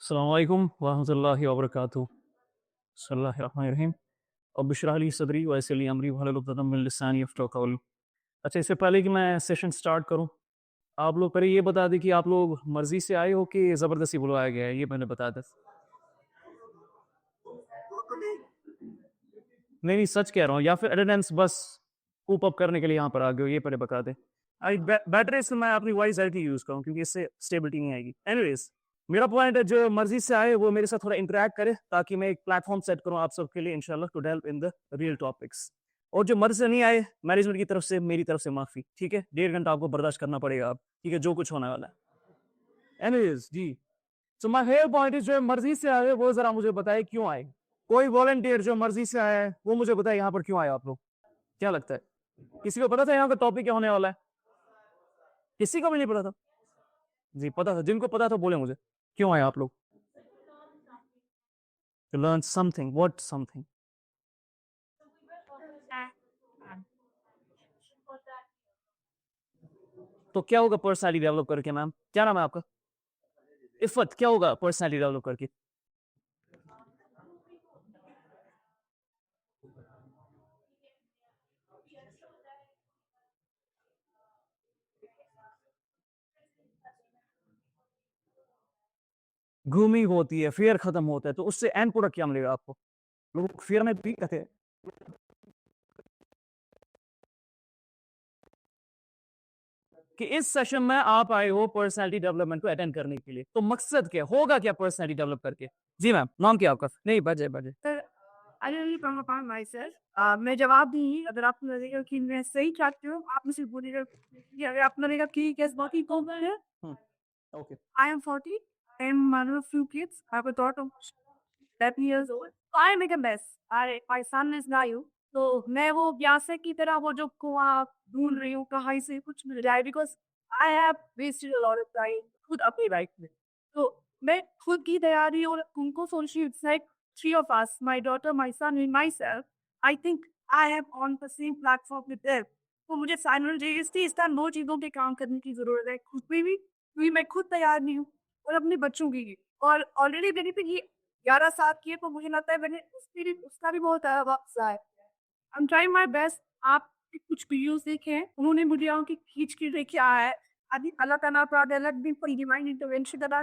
अस्सलाम वालेकुम वरहमतुल्लाहि वबरकातुहू। बिस्मिल्लाहिर्रहमानिर्रहीम। रब्बि इश्रह ली सदरी व यस्सिर ली अमरी वहलुल उक़दतम मिन लिसानी यफ़क़हू क़ौली। अच्छा, इससे पहले कि मैं सेशन स्टार्ट करूँ, आप लोग पहले ये बता दें कि आप लोग मर्ज़ी से आए हो कि ज़बरदस्ती बुलवाया गया है? ये पहले बता दें। नहीं, नहीं, सच कह रहा हूँ, या फिर अटेंडेंस बस कूप अप करने के लिए यहाँ पर आ गए हो, ये पहले बता दें। आई बेटर इसमें मैं अपनी वॉइस डायरेक्टली यूज़ करूँ क्योंकि इससे स्टेबिलिटी नहीं आएगी। एनीवेज़, मेरा पॉइंट है जो मर्ज़ी से आए वो मेरे साथ थोड़ा इंटरैक्ट करे ताकि मैं एक प्लेटफ़ॉर्म सेट करूँ आप सबके लिए इंशाल्लाह to delve in the real topics. और जो मर्ज़ी से नहीं आए, मैनेजमेंट की तरफ से मेरी तरफ से माफ़ी, ठीक है? 1.5 घंटा आपको बर्दाश्त करना पड़ेगा अब, ठीक है? जो कुछ होने वाला है। एनीवेज़ जी, so my real point is जो मर्ज़ी से आए वो ज़रा मुझे बताएँ क्यों आए? कोई वॉलंटियर जो मर्ज़ी से आया है, वो मुझे बताए यहाँ पर क्यों आए आप लोग? क्या लगता है? किसी को पता था यहाँ का टॉपिक क्या होने वाला है? किसी को भी नहीं पता था? जी, पता था। जिनको पता था बोले मुझे। क्यों आए आप लोग? To learn something, what something? तो क्या होगा पर्सनैलिटी डेवलप करके मैम? क्या नाम है आपका? इफ़्फ़त, क्या होगा पर्सनैलिटी डेवलप करके? ग्रूमिंग होती है, फ़ियर खत्म होता है, तो उससे एंड प्रोडक्ट क्या मिलेगा आपको? लोग फ़ियर में भी कहते हैं कि इस सेशन में आप आए हो पर्सनैलिटी डेवलपमेंट को अटेंड करने के लिए। तो मकसद क्या है? होगा क्या पर्सनैलिटी डेवलप करके? जी मैम, नाम क्या है आपका? नहीं, बजे, बजे। Sir, I really from upon my self मैं जवाब दूँगी अगर आपको लगेगा कि मैं सही चाहती हूँ, आप मुझे बोलिएगा कि अगर आपको लगेगा कि गेस बाकी कौन है? हुँ, okay. I am 40 and mother of 2 kids. I have a daughter who's 11 years old. I make a mess. My son is new. तो मैं वो ब्यासे की तरह वो जो कुआँ ढूँढ रही हूँ कहाँ से कुछ मिल जाए because I have wasted a lot of time खुद अपनी लाइफ में। तो मैं खुद की तैयारी और उनको सोच रही हूँ it's like 3 of us, my daughter, my son and myself. I think I am on the same platform with them. तो मुझे साइमल्टेनियसली इस तरह 2 चीज़ों पे काम करने की ज़रूरत है। खुद पे भी क्योंकि मैं खुद तैयार नहीं हूँ और अपने बच्चों की भी। और ऑलरेडी मैंने तो ये 11 साल किए तो मुझे लगता है मैंने उसका भी बहुत वक़्त ज़ाया किया है। I am trying my best. आप कुछ वीडियोज़ देखे हैं, उन्होंने मुझे आके खींच के लेके आया है। अभी अल्लाह ताला का अलग भी कोई डिवाइन इंटरवेंशन करा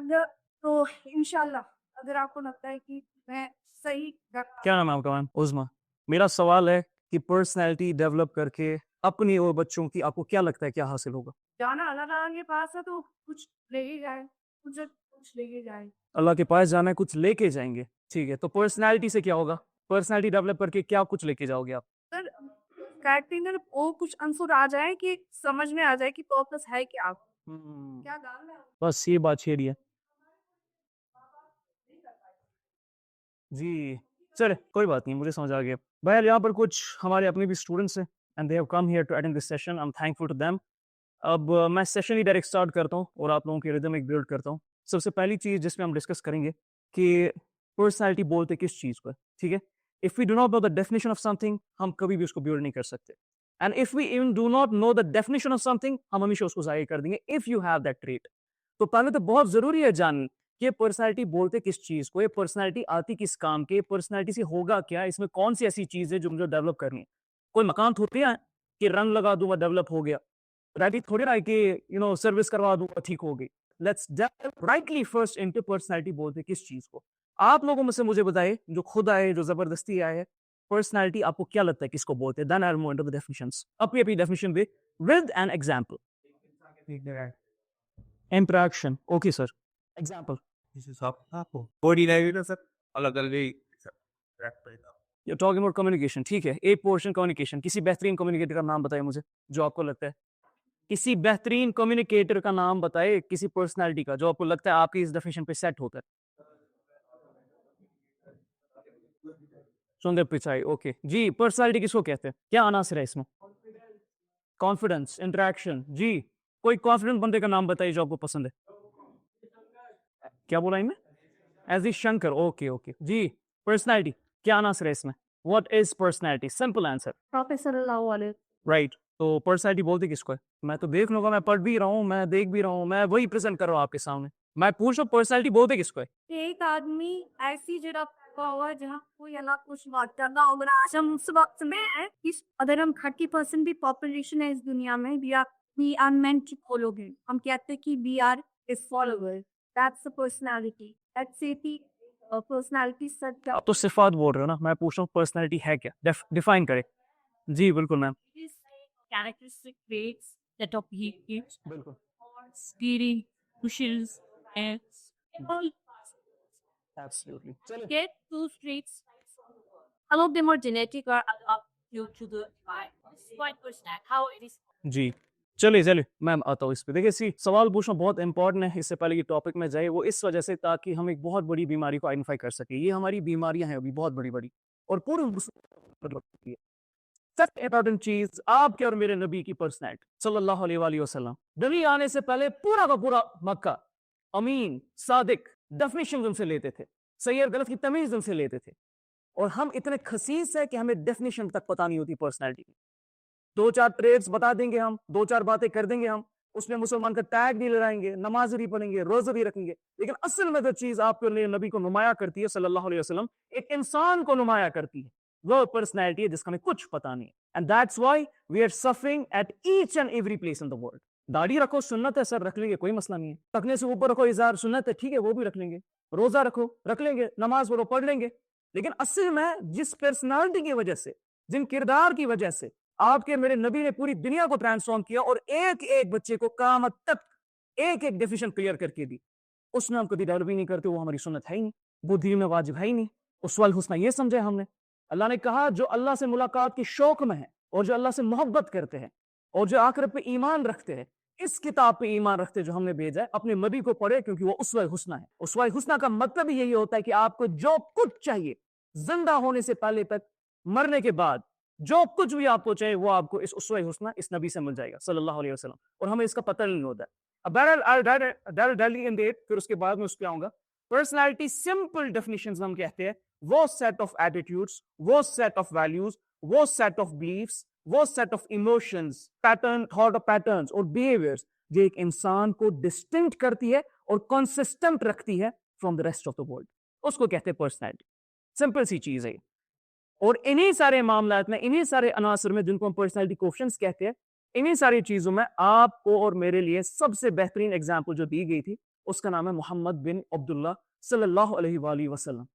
तो इंशाल्लाह अगर आपको लगता है कि मैं सही क्या नाम है आपका मैम? उज़मा। मेरा सवाल है कि पर्सनैलिटी डेवलप करके अपनी और बच्चों की आपको क्या लगता है क्या हासिल होगा? जाना अल्लाह ताला के पास है तो कुछ ले ही जाए, कुछ ले ही जाए। अल्लाह के पास जाना है, कुछ लेके जाएँगे। ठीक है, तो पर्सनैलिटी से क्या होगा? पर्सनैलिटी डेवलप करके क्या कुछ लेके जाओगे आप? सर, कैरेक्टर वो कुछ आंसर आ जाए कि समझ में आ जाए कि पर्पस है क्या? हुँ, क्या डालना है? बस ये बात छेड़ी है। जी, चलें कोई बात नहीं, मुझे समझ आ गया। बहरहाल यहाँ पर कुछ हमारे अपने भी स्टूडेंट्स हैं and they have come here to attend this session. I am thankful to them. अब मैं सेशन ही डायरेक्ट स्टार्ट करता हूँ और आप लोगों की रिदम एक बिल्ड करता हूँ। सबसे पहली चीज़ जिसमें हम डिस्कस करेंगे कि पर्सनैलिटी बोलते किस चीज़ को है, ठीक है? If we do not know the definition of something, हम कभी भी उसको बिल्ड नहीं कर सकते। And if we even do not know the definition of something, हम हमेशा उसको ज़ाहिर कर देंगे if you have that trait. तो पहले तो बहुत ज़रूरी है जानना कि ये पर्सनैलिटी बोलते किस चीज़ को, ये पर्सनैलिटी आती किस काम के, पर्सनैलिटी से होगा क्या, इसमें कौन-सी ऐसी चीज़ है जो मुझे डेवलप करनी है। कोई मकान थोड़ी है कि रंग लगा दूँगा डेवलप हो गया। राइट, थोड़ी ना है कि सर्विस करवा दूँगा ठीक हो गई। Let's dive rightly first into personality बोलते हैं किस चीज़ को। आप लोगों में से मुझे बताइए जो खुद आए, जो ज़बरदस्ती आए हैं, पर्सनैलिटी आपको क्या लगता है किसको बोलते हैं? Then I will move into the definitions. अपनी-अपनी डेफिनिशन दें with an example. Interaction, okay sir. Example. This is up body language sir अलग-अलग you are talking about communication, ठीक है। एक पोर्शन कम्युनिकेशन, किसी बेहतरीन कम्युनिकेटर का नाम बताइए मुझे, जो आपको लगता है। किसी बेहतरीन कम्युनिकेटर का नाम बताइए, किसी पर्सनैलिटी का, जो आपको लगता है आपकी इस डेफिनिशन पे सेट होता है। सुंदर पिचाई, ओके। जी, पर्सनैलिटी किसको कहते हैं? क्या अनासर है इसमें? कॉन्फिडेंस, इंटरैक्शन, जी। कोई कॉन्फिडेंट बंदे का नाम बताइए जो आपको पसंद है। क्या बोला इनमें? एज़ी शंकर, ओके, ओके। जी, पर्सनैलिटी, क्या आंसर है इसमें? What is personality? Simple answer. Professor सल्लल्लाहु अलैहि राइट, तो पर्सनैलिटी बोलते किसको है? मैं तो देख लूँगा, मैं पढ़ भी रहा हूँ, मैं देख भी रहा हूँ, मैं वही प्रेज़ेंट कर रहा हूँ आपके सामने। मैं पूछ रहा हूँ पर्सनैलिटी बोलते किसको है? एक आदमी ऐसी जगह का हुआ जहाँ कोई अलग कुछ बात करना होगा। आज हम उस वक्त में है कि अगर हम 30% भी पॉपुलेशन है इस दुनिया में, we are meant to follow him। हम कहते हैं कि we are his follower। That's the personality। Let's say कि personality सच आप तो सिफात बोल रहे हो ना, मैं पूछ रहा हूँ पर्सनैलिटी है क्या, डिफाइन करे। जी बिल्कुल ma'am. characteristic traits that of behavior, बिल्कुल steering, pushes, and all absolutely. चलिए get those traits. Some of them are genetic or are due to the quite personal how it is. जी, चलिए ma'am आता हूँ इस पे। देखिए सवाल पूछना बहुत इंपॉर्टेंट है। इससे पहले कि टॉपिक में जाए, वो इस वजह से ताकि हम एक बहुत बड़ी बीमारी को आइडेंटिफाई कर सकें। ये हमारी बीमारियां हैं अभी बहुत बड़ी-बड़ी, और पूरी सबसे इंपॉर्टेंट चीज आपके और मेरे नबी की पर्सनैलिटी सल्लल्लाहु अलैहि वसल्लम। नबी आने से पहले पूरा का पूरा मक्का अमीन, सादिक, डेफिनेशन उनसे लेते थे, सही और गलत की तमीज उनसे लेते थे। और हम इतने खसीस है कि हमें डेफिनेशन तक पता नहीं होती पर्सनैलिटी की। 2-4 ट्रेड्स बता देंगे हम, 2-4 बातें कर देंगे हम, उसमें मुसलमान का टैग भी लगाएंगे, नमाज भी पढ़ेंगे, रोजा भी रखेंगे, लेकिन असल में जो चीज आपके लिए नबी को नुमाया करती है सल्लल्लाहु अलैहि वसल्लम, एक इंसान को नुमाया करती है, वो पर्सनैलिटी है जिसका हमें कुछ पता नहीं है। And that's why we are suffering at each and every place in the world. दाढ़ी रखो सुन्नत है सर, रख लेंगे, कोई मसला नहीं है। रखने से ऊपर रखो इजार, सुन्नत है, ठीक है, वो भी रख लेंगे। रोजा रखो, रख लेंगे, नमाज पढ़ो, पढ़ लेंगे। लेकिन असल में जिस पर्सनालिटी की वजह से, जिन किरदार की वजह से आपके मेरे नबी ने पूरी दुनिया को ट्रांसफॉर्म किया और एक एक बच्चे को क़यामत तक एक एक डेफिनेशन क्लियर करके दी, उसमें हम कभी डेवलप ही नहीं करते। वो हमारी सुन्नत है ही नहीं, वो दीन में वाजिब है ही नहीं। उसवाल हुस्ना ये समझे हमने। अल्लाह ने कहा जो अल्लाह से मुलाकात की शौक में है और जो अल्लाह से मोहब्बत करते हैं और जो आखिरत पे ईमान रखते हैं, इस किताब पे ईमान रखते जो हमने भेजा है, अपने नबी को पढ़े, क्योंकि वो उसवा हुस्ना है। उसवा हुस्ना का मतलब ही यही होता है कि आपको जो कुछ चाहिए जिंदा होने से पहले तक, मरने के बाद जो कुछ भी आपको चाहिए, वो आपको इस उसवा हुस्ना, इस नबी से मिल जाएगा सल्लल्लाहु अलैहि वसल्लम। और हमें इसका पता नहीं होता है। अब फिर उसके बाद में उस पे आऊंगा। पर्सनैलिटी सिंपल डेफिनेशंस हम कहते हैं वो सेट ऑफ एटीट्यूड्स, वो सेट ऑफ वैल्यूज, वो सेट ऑफ बिलीव्स, वो set of emotions, pattern, thought of patterns और बिहेवियर्स जो एक इंसान को डिस्टिंक्ट करती है और कंसिस्टेंट रखती है from the rest of the world, उसको कहते हैं पर्सनैलिटी। सिंपल सी चीज है। और इन्हीं सारे मामलात में, इन्हीं सारे अनासर में, जिनको हम पर्सनैलिटी कोएफिशिएंट्स कहते हैं, इन्हीं सारी चीजों में आपको और मेरे लिए सबसे बेहतरीन एग्जाम्पल जो दी गई थी, उसका नाम है मोहम्मद बिन अब्दुल्ला सल्लल्लाहु अलैहि वसल्लम।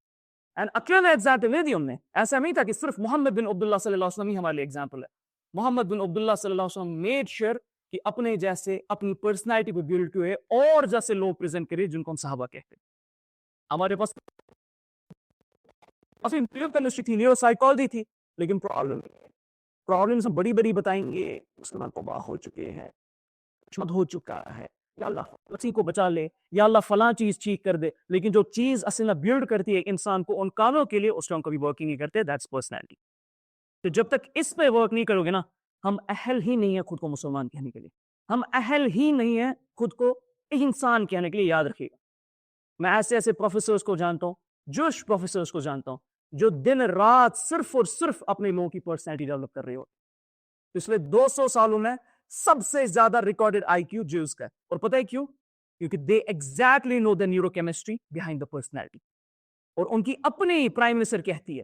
एंड अकेला एग्जाम्पल नहीं दी हमने, ऐसा नहीं था कि सिर्फ मोहम्मद बिन अब्दुल्ला सल्लल्लाहु अलैहि वसल्लम ही हमारे लिए एग्जाम्पल है। मोहम्मद बिन अब्दुल्ला सल्लल्लाहु अलैहि वसल्लम मेड श्योर कि अपने जैसे अपनी पर्सनैलिटी को बिल्ड किए और जैसे लोग प्रेजेंट करे जिनको हम सहाबा कहते हैं। हमारे पास न्यूरोसाइकोलॉजी थी, लेकिन प्रॉब्लम्स हम बड़ी बड़ी बताएंगे, मुसलमान तबाह हो चुके हैं, दुश्मन हो चुका है, या अल्लाह किसी को बचा ले, या अल्लाह फलां चीज ठीक कर दे। लेकिन जो चीज असल में बिल्ड करती है इंसान को उन कामों के लिए, उसको हम कभी वर्किंग नहीं करते। That's personality. तो जब तक इस पे वर्क नहीं करोगे ना, हम अहल ही नहीं है खुद को मुसलमान कहने के लिए, हम अहल ही नहीं है खुद को इंसान कहने के लिए। याद रखिएगा, मैं ऐसे ऐसे प्रोफेसर्स को जानता हूँ, जोश प्रोफेसर्स को जानता हूँ, जो दिन रात सिर्फ और सिर्फ अपने लोगों की पर्सनैलिटी डेवलप कर रहे हो। पिछले 200 सालों में सबसे ज्यादा रिकॉर्डेड आईक्यू ज्यूज का है। और पता है क्यों? क्योंकि दे exactly know the neurochemistry behind the personality. और उनकी अपनी प्राइम मिनिस्टर कहती है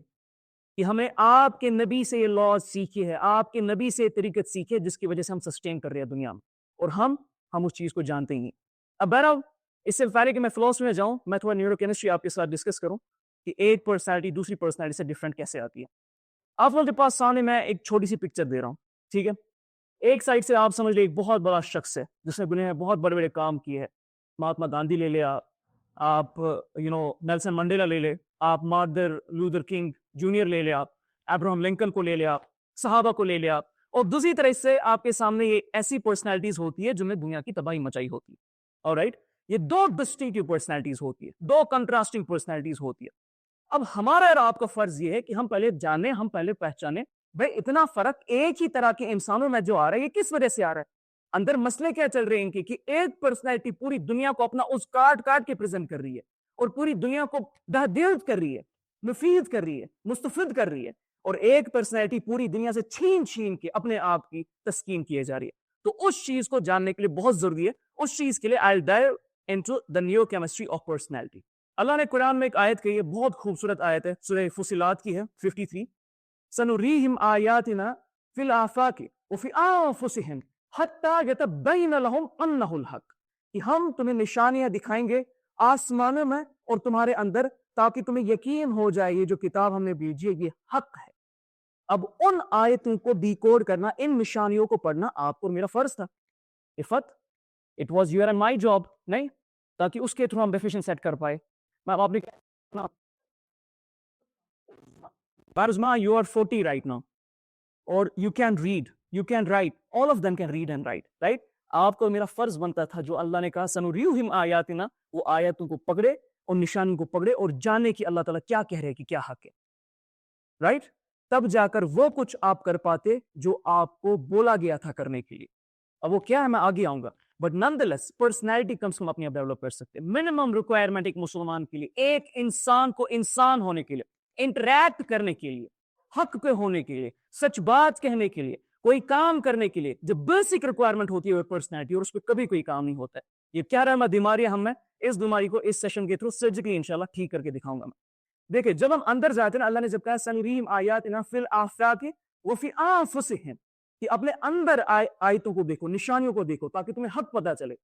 कि हमें आपके नबी से ये लॉ सीखे है, आपके नबी से तरीकत सीखे, जिसकी वजह से हम सस्टेन कर रहे हैं दुनिया में, और हम उस चीज को जानते ही नहीं। अब बहरहाल, इससे पहले कि मैं फिलोसफी में जाऊं, मैं थोड़ा न्यूरोकेमिस्ट्री आपके साथ डिस्कस करूं कि एक पर्सनैलिटी दूसरी पर्सनैलिटी से डिफरेंट कैसे आती है। आप लोगों के पास सामने मैं एक छोटी सी पिक्चर दे रहा हूं, ठीक है? एक साइड से आप समझ लीजिए एक बहुत बड़ा शख्स है जिसने दुनिया में बहुत बड़े बड़े काम किए हैं। महात्मा गांधी ले लिया आप, नेल्सन मंडेला ले ले आप, मार्टिन लूथर किंग जूनियर ले लिया आप, अब्राहम लिंकन को ले लिया, सहाबा को ले लिया। और दूसरी तरह से आपके सामने ये ऐसी पर्सनैलिटीज होती है जिन्होंने दुनिया की तबाही मचाई होती है। ऑलराइट, ये दो डिस्टिंक्टिव पर्सनैलिटीज होती है, दो कंट्रास्टिंग पर्सनैलिटीज होती है। अब हमारा और आपका फर्ज ये है कि हम पहले जाने, हम पहले पहचाने, भाई इतना फर्क एक ही तरह के इंसानों में जो आ रहा है, ये किस वजह से आ रहा है? अंदर मसले क्या चल रहे हैं इनके कि एक पर्सनैलिटी पूरी दुनिया को अपना उस काट काट के प्रेजेंट कर रही है और पूरी दुनिया को दहदिल कर रही है, मुफीद कर रही है, मुस्तफिद कर रही है, और एक पर्सनैलिटी पूरी दुनिया से छीन छीन के अपने आप की तस्कीन किए जा रही है। तो उस चीज को जानने के लिए बहुत जरूरी है, उस चीज के लिए I will dive into the neurochemistry of personality. अल्लाह ने कुरान में एक आयत कही है, बहुत खूबसूरत आयत है, सूरह फुसिलात की है 53, सनुरीहिम आयातिना फिल आफाकी व फी अनफुसिहिम हत्ता यतबय्यन लहुम अन्नहुल हक, कि हम तुम्हें निशानियां दिखाएंगे आसमानों में और तुम्हारे अंदर, ताकि तुम्हें यकीन हो जाए ये जो किताब हमने भेजी है ये हक है। अब उन आयतों को डिकोड करना, इन निशानियों को पढ़ना आपको मेरा फर्ज था। इफत, it was your and my job, नहीं, ताकि उसके थ्रू हम डेफिनेशन सेट कर पाए। मैं आपने Barzma, you are 40 right now, or you can read, you can write, all of them can read and write, right? आपको मेरा फर्ज बनता था, जो अल्लाह ने कहा सनुरीहिम आयातिना, वो आयतों को पकड़े और निशानों को पकड़े और जाने कि अल्लाह ताला क्या कह रहे हैं, कि क्या हक है, राइट? तब जाकर वो कुछ आप कर पाते जो आपको बोला गया था करने के लिए। अब वो क्या है मैं आगे आऊंगा, बट नॉनदलेस पर्सनैलिटी कम्स हम अपने आप डेवलप कर सकते हैं। मिनिमम रिक्वायरमेंट एक मुसलमान के लिए, एक इंसान को इंसान होने के लिए, इंटरैक्ट करने के लिए, हक पे होने के लिए, सच बात कहने के लिए, कोई काम करने के लिए, जो बेसिक रिक्वायरमेंट होती है वो पर्सनैलिटी, और उस पर कभी कोई काम नहीं होता है। ये क्या रहा बीमारी, हम मैं इस बीमारी को इस सेशन के थ्रू सर्जिकली इंशाल्लाह ठीक करके दिखाऊंगा मैं। देखिए, जब हम अंदर जाते हैं, अल्लाह ने जब कहा सनुरीहिम आयातिना फिल आफाकी व फी अनफुसिहिम, कि अपने अंदर आयतों को देखो, निशानियों को देखो, ताकि तुम्हें हक पता चले।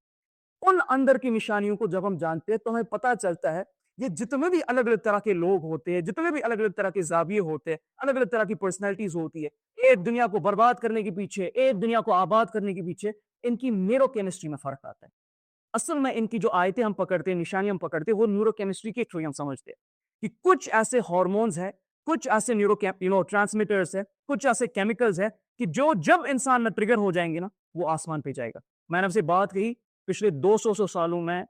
उन अंदर की निशानियों को जब हम जानते हैं तो हमें पता चलता है ये जितने भी अलग अलग तरह के लोग होते हैं, जितने भी अलग अलग तरह के जाविये होते हैं, अलग अलग तरह की पर्सनैलिटीज होती है, एक दुनिया को बर्बाद करने के पीछे, एक दुनिया को आबाद करने के पीछे इनकी न्यूरोकेमिस्ट्री में फर्क आता है। असल में इनकी जो आयतें हम पकड़ते हैं, निशानियां हम पकड़ते हैं, वो न्यूरोकेमिस्ट्री के थ्रू हम समझते हैं कि कुछ ऐसे हार्मोन्स हैं, कुछ ऐसे ट्रांसमीटर्स है, कुछ ऐसे केमिकल्स है कि जो जब इंसान में ट्रिगर हो जाएंगे ना, वो आसमान पे जाएगा। मैंने आपसे बात कही, पिछले 200 सालों में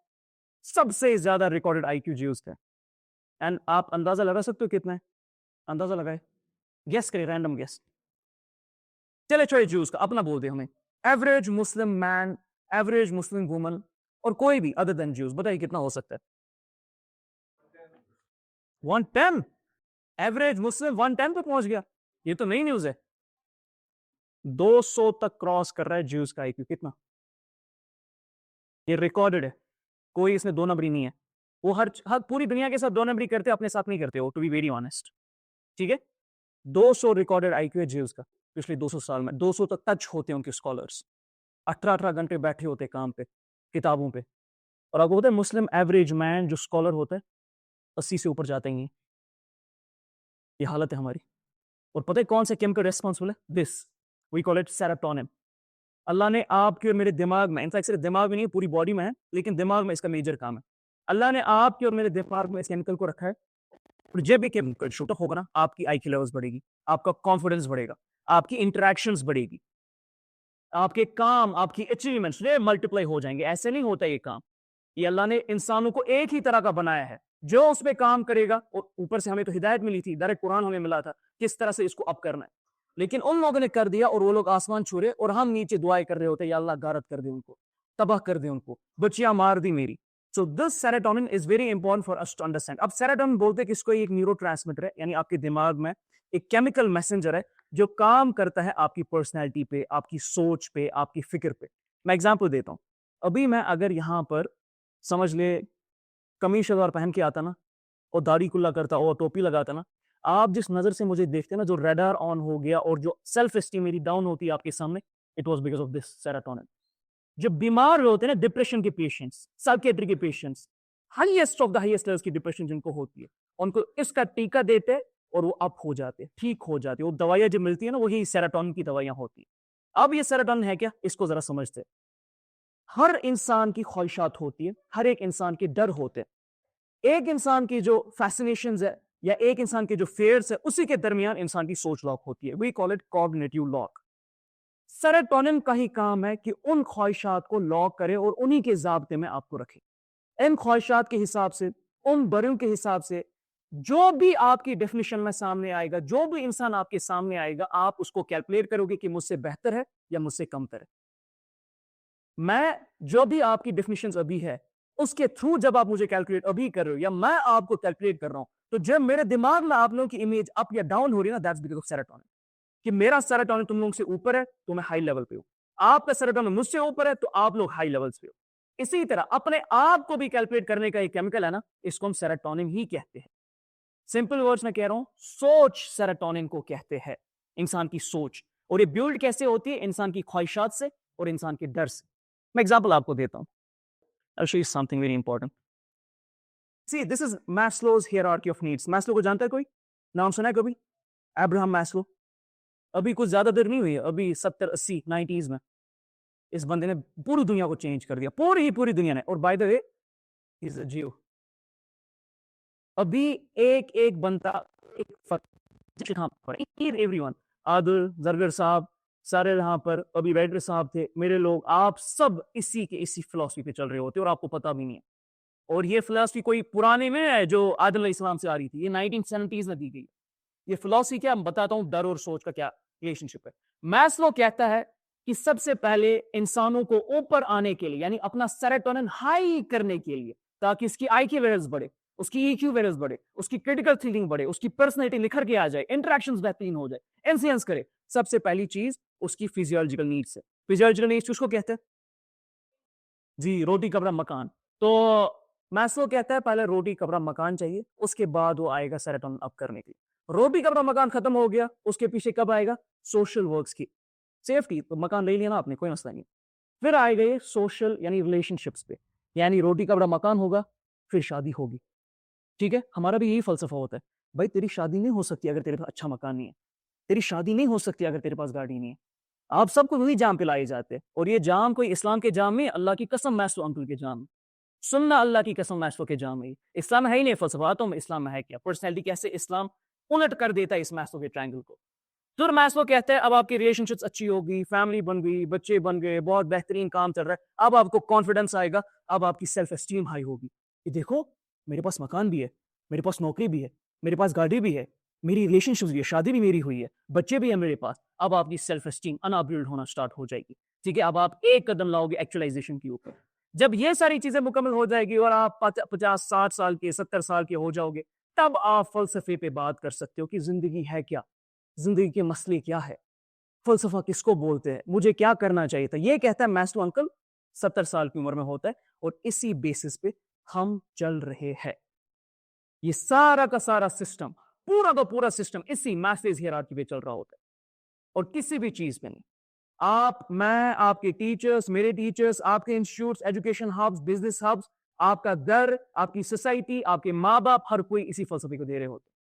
सबसे ज्यादा रिकॉर्डेड आईक्यू ज्यूज थे, एंड आप अंदाजा लगा सकते हो कितना है? अंदाजा लगाए, गेस करें, रैंडम गेस। चले छोड़े ज्यूज का, अपना बोल दे हमें। एवरेज मुस्लिम मैन, एवरेज मुस्लिम वुमन, और कोई भी अदर देन ज्यूज, बताइए कितना हो सकता है? 110। एवरेज मुस्लिम 110 पे पहुंच गया, ये तो नई न्यूज है। 200 तक क्रॉस कर रहा है ज्यूज का आईक्यू। कितना? ये रिकॉर्डेड है, कोई इसमें दो नंबरी नहीं है। वो हर पूरी दुनिया के साथ दो नंबरी करते, अपने साथ नहीं करते हो, टू बी वेरी ऑनेस्ट, ठीक है? 200 रिकॉर्डेड आईक्यू है ज्यूज का पिछले 200 साल में। 200 तक टच होते हैं उनके स्कॉलर्स, 18-18 घंटे बैठे होते काम पे, किताबों पे। और आपको पता है मुस्लिम एवरेज मैन जो स्कॉलर होता है 80 से ऊपर जाते ही। ये हालत है हमारी। और पता है कौन सा केमिकल रेस्पॉन्सिबल है? This, we call it serotonin. Allah ने आपके और मेरे दिमाग में, इनफैक्ट सिर्फ दिमाग में नहीं, पूरी बॉडी में है, लेकिन दिमाग में इसका मेजर काम है। अल्लाह ने आपके और मेरे दिमाग में इस केमिकल को रखा है, और जब ये केमिकल शूट अप होगा ना, आपकी आईक्यू लेवल्स बढ़ेगी, आपका कॉन्फिडेंस बढ़ेगा, आपकी इंटरेक्शंस बढ़ेगी, आपके काम, आपकी अचीवमेंट्स मल्टीप्लाई हो जाएंगे। ऐसे नहीं होता ये काम। ये अल्लाह ने इंसानों को एक ही तरह का बनाया है, जो उस पर काम करेगा। और ऊपर से हमें तो हिदायत मिली थी, डायरेक्ट कुरान हमें मिला था किस तरह से इसको अप करना है, लेकिन उन लोगों ने कर दिया और वो लोग आसमान छू रहे, और हम नीचे दुआएं कर रहे होते, या अल्लाह गारत कर दे उनको, तबाह कर दे उनको, बच्चियां मार दी मेरी। So this serotonin is very important for us to understand. अब सेरोटोनिन बोलते हैं कि इसको एक न्यूरोट्रांसमीटर है, यानी आपके दिमाग में एक केमिकल मैसेंजर है जो काम करता है आपकी पर्सनैलिटी पे, आपकी सोच पे, आपकी फिक्र पे। मैं एग्जाम्पल देता हूँ। अभी मैं अगर यहाँ पर समझ ले कमीज शलवार पहन के आता ना, और दाढ़ी कुल्ला करता और टोपी लगाता ना, आप जिस नजर से मुझे देखते ना, जो रेडार ऑन हो गया और जो सेल्फ एस्टीम मेरी डाउन होती है आपके सामने, it was because of this serotonin. जब बीमार होते हैं ना, डिप्रेशन के पेशेंट्स, साइकियाट्री के patients, highest of the highest levels की डिप्रेशन जिनको होती है, उनको इसका टीका देते हैं और वो अप हो जाते हैं, ठीक हो जाते हैं। वो दवाइयां जो मिलती है ना, वही सेरोटोनिन की दवाइयां होती है। अब ये सेरोटोनिन है क्या, इसको जरा समझते हैं। हर इंसान की ख्वाहिशात होती है, हर एक इंसान के डर होते हैं। एक इंसान की जो फैसिनेशंस है, या एक इंसान के जो फेयर्स है, उसी के दरमियान इंसान की सोच लॉक होती है। We call it cognitive lock. Serotonin का ही काम है कि उन ख्वाहिशात को लॉक करे और उन्हीं के ज़ाब्ते में आपको रखे। इन ख्वाहिशात के हिसाब से, उन बरों के हिसाब से, जो भी आपकी डेफिनेशन में सामने आएगा, जो भी इंसान आपके सामने आएगा, आप उसको कैलकुलेट करोगे कि मुझसे बेहतर है या मुझसे कमतर है। मैं जो भी आपकी डेफिनेशन अभी है, उसके थ्रू जब आप मुझे कैलकुलेट अभी कर रहे हो, या मैं आपको कैलकुलेट कर रहा हूं, तो जब मेरे दिमाग में आप लोगों की इमेज अप या डाउन हो रही है ना, दैट्स बिकॉज़ ऑफ सेरोटोनिन। कि मेरा सेरोटोनिन तुम लोगों से ऊपर है तो मैं हाई लेवल पे हूं, आपका सेरोटोनिन मुझसे ऊपर है तो आप लोग हाई लेवल्स पे हो। इसी तरह अपने आप को भी कैलकुलेट करने का एक केमिकल है ना, इसको हम सेरोटोनिन ही कहते हैं। सिंपल वर्ड्स में कह रहा हूं, सोच सेरोटोनिन को कहते हैं, इंसान की सोच। और ये बिल्ड कैसे होती है? इंसान की ख्वाहिशात से और इंसान के डर से। मैं एग्जांपल आपको देता हूं। I'll show you something very important. See, this is Maslow's hierarchy of needs. Maslow को जानता है कोई? नाम सुना है कभी? Abraham Maslow. अभी कुछ ज्यादा देर नहीं हुई है, अभी 70 80 90s में इस बंदे ने पूरी दुनिया को चेंज कर दिया, पूरी दुनिया ने। और by the way, is a geo. अभी एक एक बनता एक फर्क कहां पर एवरीवन, आदिल जरगर साहब सारे यहाँ पर, अभी वेटर साहब थे, मेरे लोग, आप सब इसी फिलॉसफी पे चल रहे होते और आपको पता भी नहीं है। और ये फिलॉसफी कोई पुराने में है जो आदिल इस्लाम से आ रही थी, ये 1970s में दी गई। ये फिलॉसफी क्या, मैं बताता हूं डर और सोच का क्या रिलेशनशिप है। मैस्लो कहता है कि सबसे पहले इंसानों को ऊपर आने के लिए, यानी अपना सेरोटोनिन हाई करने के लिए, ताकि इसकी IQ वेल्यूज बढ़े, उसकी EQ वेल्यूज बढ़े, उसकी क्रिटिकल थिंकिंग बढ़े, उसकी पर्सनैलिटी निखर के आ जाए, इंटरेक्शंस बेहतरीन हो जाए, इन्फ्लुएंस करे, सबसे पहली चीज उसकी फिजियोलॉजिकल नीड्स है। फिजियोलॉजिकल नीड्स उसको कहते हैं जी, रोटी कपड़ा मकान। तो मैस्लो कहता है पहले रोटी कपड़ा मकान चाहिए, उसके बाद वो आएगा सेरोटोनिन अप करने के लिए। रोटी कपड़ा मकान खत्म हो गया, उसके पीछे कब आएगा? सोशल वर्क्स की सेफ्टी। तो मकान ले लिया ना आपने, कोई मसला नहीं। फिर आए गए सोशल यानी रिलेशनशिप्स पे, यानी रोटी कपड़ा मकान होगा, फिर शादी होगी। ठीक है, हमारा भी यही फलसफा होता है, भाई तेरी शादी नहीं हो सकती अगर तेरे पास अच्छा मकान नहीं है, तेरी शादी नहीं हो सकती अगर तेरे पास गाड़ी नहीं है। आप सबको वही जाम पिलाए जाते हैं, और ये जाम कोई इस्लाम के जाम में, अल्लाह की कसम मैस्लो अंकल के जाम, सुनना अल्लाह की कसम मैस्लो के जाम में। इस्लाम है ही नहीं फलसफा, तो इस्लाम में है क्या? पर्सनैलिटी कैसे इस्लाम उलट कर देता है इस मैस्लो के ट्रायंगल को। फिर मैस्लो कहता है अब आपकी रिलेशनशिप्स अच्छी होगी, फैमिली बन गई, बच्चे बन गए, बहुत बेहतरीन काम चल रहा है, अब आपको कॉन्फिडेंस आएगा, अब आपकी सेल्फ एस्टीम हाई होगी कि देखो मेरे पास मकान भी है, मेरे पास नौकरी भी है, मेरे पास गाड़ी भी है, मेरी रिलेशनशिप्स भी है, शादी भी मेरी हुई है, बच्चे भी है मेरे पास। अब आपकी सेल्फ एस्टीम अनअपबिल्ड होना स्टार्ट हो जाएगी। ठीक है, अब आप एक कदम लाओगे एक्चुअलाइजेशन के ऊपर। जब ये सारी चीजें मुकम्मल हो जाएगी और आप 50 60 साल के 70 साल के हो जाओगे, तब आप फलसफे पे बात कर सकते हो कि जिंदगी है क्या, जिंदगी के मसले क्या है, फलसफा किसको बोलते हैं, मुझे क्या करना चाहिए था। ये कहता है मैस्लो अंकल 70 साल की उम्र में होता है, और इसी बेसिस पे हम चल रहे हैं। ये सारा का सारा सिस्टम, पूरा का पूरा सिस्टम इसी मैस्लोज़ हायरार्की पे चल रहा होता है, और किसी भी चीज पे नहीं। आप, मैं, आपके टीचर्स, मेरे टीचर्स, आपके institutes, education hubs, business hubs, आपका घर, आपकी सोसाइटी, आपके माँ बाप, हर कोई इसी फलसफे को दे रहे होते हैं,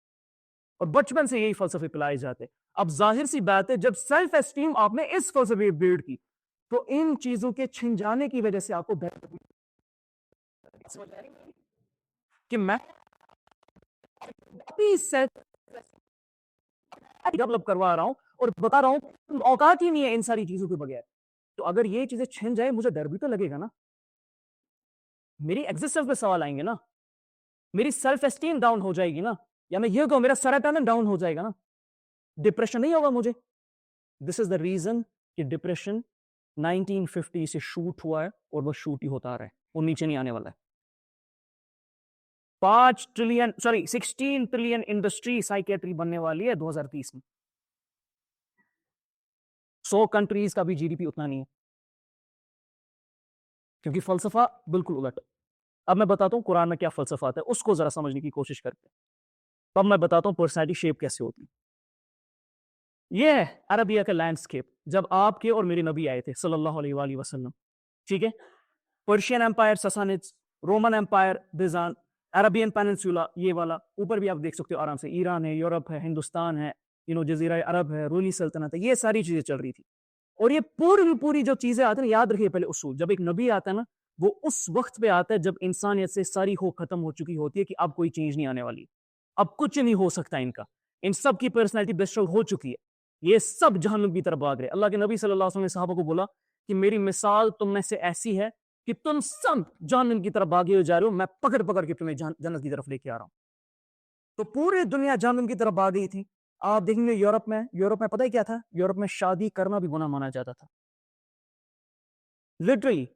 और बचपन से यही फलसफे पिलाए जाते हैं। अब जाहिर सी बात है, जब सेल्फ एस्टीम आपने इस फलसफे बिल्ड की, तो इन चीजों के छिन जाने की वजह से आपको कि मैं डेवलप करवा रहा हूं और बता रहा हूं औकात ही नहीं है इन सारी चीजों के बगैर। तो अगर ये चीजें छिन जाए, मुझे डर भी तो लगेगा ना, मेरी एग्जिस्टेंस पे सवाल आएंगे ना, मेरी सेल्फ एस्टीम डाउन हो जाएगी ना, या मैं ये कहूं मेरा सेरोटोनिन डाउन हो जाएगा ना, डिप्रेशन नहीं होगा मुझे। दिस इज द रीजन कि डिप्रेशन 1950 से शूट हुआ है, और वो शूट ही होता आ रहा है, वो नीचे नहीं आने वाला है। 16 ट्रिलियन इंडस्ट्री साइकेट्री बनने वाली है 2030 में। 100 कंट्रीज का भी GDP उतना नहीं है, क्योंकि फलसफा बिल्कुल उलट। अब मैं बताता हूं कुरान में क्या फलसफा आता है, उसको जरा समझने की कोशिश करते हैं। तब मैं बताता हूं पर्सनैलिटी शेप कैसे होती है। ये है अरबिया का लैंडस्केप, जब आपके और मेरे नबी आए थे सल्लल्लाहु अलैहि वसल्लम। ठीक है, Persian empire, Sasanids, Roman empire, Byzantine, Arabian peninsula, ये वाला ऊपर भी आप देख सकते हो आराम से, ईरान है, यूरोप है, हिंदुस्तान है, जजीरा अरब है, रूनी सल्तनत है, ये सारी चीजें चल रही थी। और ये पूरी जो चीजें आती है, याद रखिए पहले उसूल, जब एक नबी आता है ना, वो उस वक्त पे आता है जब इंसानियत से सारी हो खत्म हो चुकी होती है कि अब कोई चेंज नहीं आने वाली, अब कुछ नहीं हो सकता इनका, इन सब की पर्सनैलिटी डिस्ट्रॉय हो चुकी है, ये सब जहन्नुम की तरफ भाग रहे। अल्लाह के नबी सल्लल्लाहु अलैहि वसल्लम ने सहाबा को बोला कि मेरी मिसाल तुम में से ऐसी है कि तुम सब जहन्नुम की तरफ भागे जा रहे हो, मैं पकड़ पकड़ के तुम्हें जन्नत की तरफ लेके आ रहा हूं। तो पूरी दुनिया जहन्नुम की तरफ भाग गई थी। आप देखेंगे यूरोप में पता ही क्या था, यूरोप में शादी करना भी गुनाह माना जाता था। लिटरली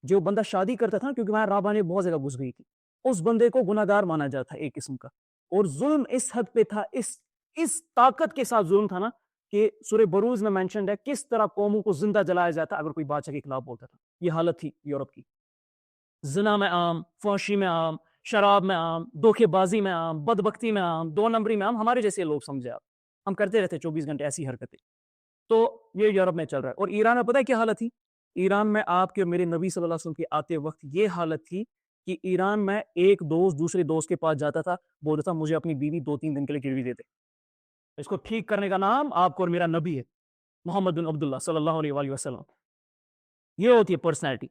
जो बंदा शादी करता था, क्योंकि वहां राबानी बहुत ज्यादा घुस गई थी, उस बंदे को गुनाहगार माना जाता था एक किस्म का। और जुल्म इस हद पे था, इस ताकत के साथ जुल्म था ना, कि सूरह बरूज में मेंशन्ड है किस तरह कौमों को जिंदा जलाया जाता अगर कोई बादशाह के खिलाफ बोलता था। ये हालत थी यूरोप की। जना में आम, फौशी में आम, शराब में आम, धोखेबाजी में आम, बदबख्ती में आम, दो नंबरी में आम, हमारे जैसे लोग समझे आप। हम करते रहते 24 घंटे ऐसी हरकतें। तो ये यूरोप में चल रहा है। और ईरान में पता है क्या हालत थी? ईरान में आपके और मेरे नबी सल्लल्लाहु अलैहि वसल्लम के आते वक्त ये हालत थी कि ईरान में एक दोस्त दूसरे दोस्त के पास जाता था, बोलता था मुझे अपनी बीवी 2-3 दिन के लिए गिरवी दे दे। इसको ठीक करने का नाम आपको और मेरा नबी है, मोहम्मद बिन अब्दुल्लाह सल्लल्लाहु अलैहि वसल्लम। ये होती है पर्सनैलिटी।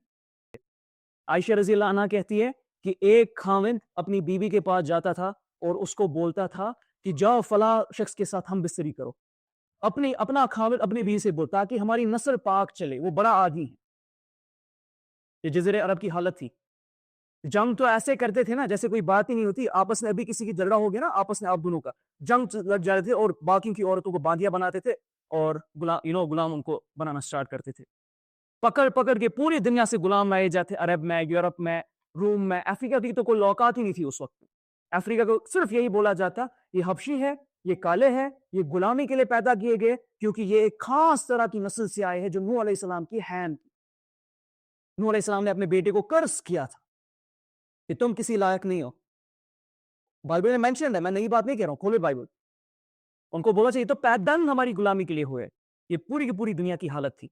आयशा रज़ी अल्लाह अन्हा कहती है कि एक खाविंद अपनी बीवी के पास जाता था और उसको बोलता था कि जाओ फला शख्स के साथ हम बिस्तरी करो। अपना खाविंद अपनी बीवी से बोलता ताकि हमारी नस्ल पाक चले, वो बड़ा आदमी है। ये जज़ीरे अरब की हालत थी। जंग तो ऐसे करते थे ना जैसे कोई बात ही नहीं होती। आपस में अभी किसी की झगड़ा हो गया ना आपस में आप दोनों का, जंग लग जाते थे और बाकी की औरतों को बांदिया बनाते थे और गुलाम उनको बनाना स्टार्ट करते थे। पकड़ पकड़ के पूरी दुनिया से गुलाम लाए जाते, अरब में, यूरोप में, रूम में। अफ्रीका की तो कोई औकात ही नहीं थी उस वक्त। अफ्रीका को सिर्फ यही बोला जाता ये हबशी है, ये काले हैं, ये गुलामी के लिए पैदा किए गए क्योंकि ये एक खास तरह की नस्ल से आए हैं जो नूह अलैहिस्सलाम की हैन। नूह अलैहिस्सलाम ने अपने बेटे को कर्ज किया था कि तुम किसी लायक नहीं हो। बाइबल में मेंशन है, मैं नई बात नहीं कह रहा हूं, खोलो बाइबल। उनको बोला चाहिए तो पैदन हमारी गुलामी के लिए हुए। ये पूरी की पूरी दुनिया की हालत थी।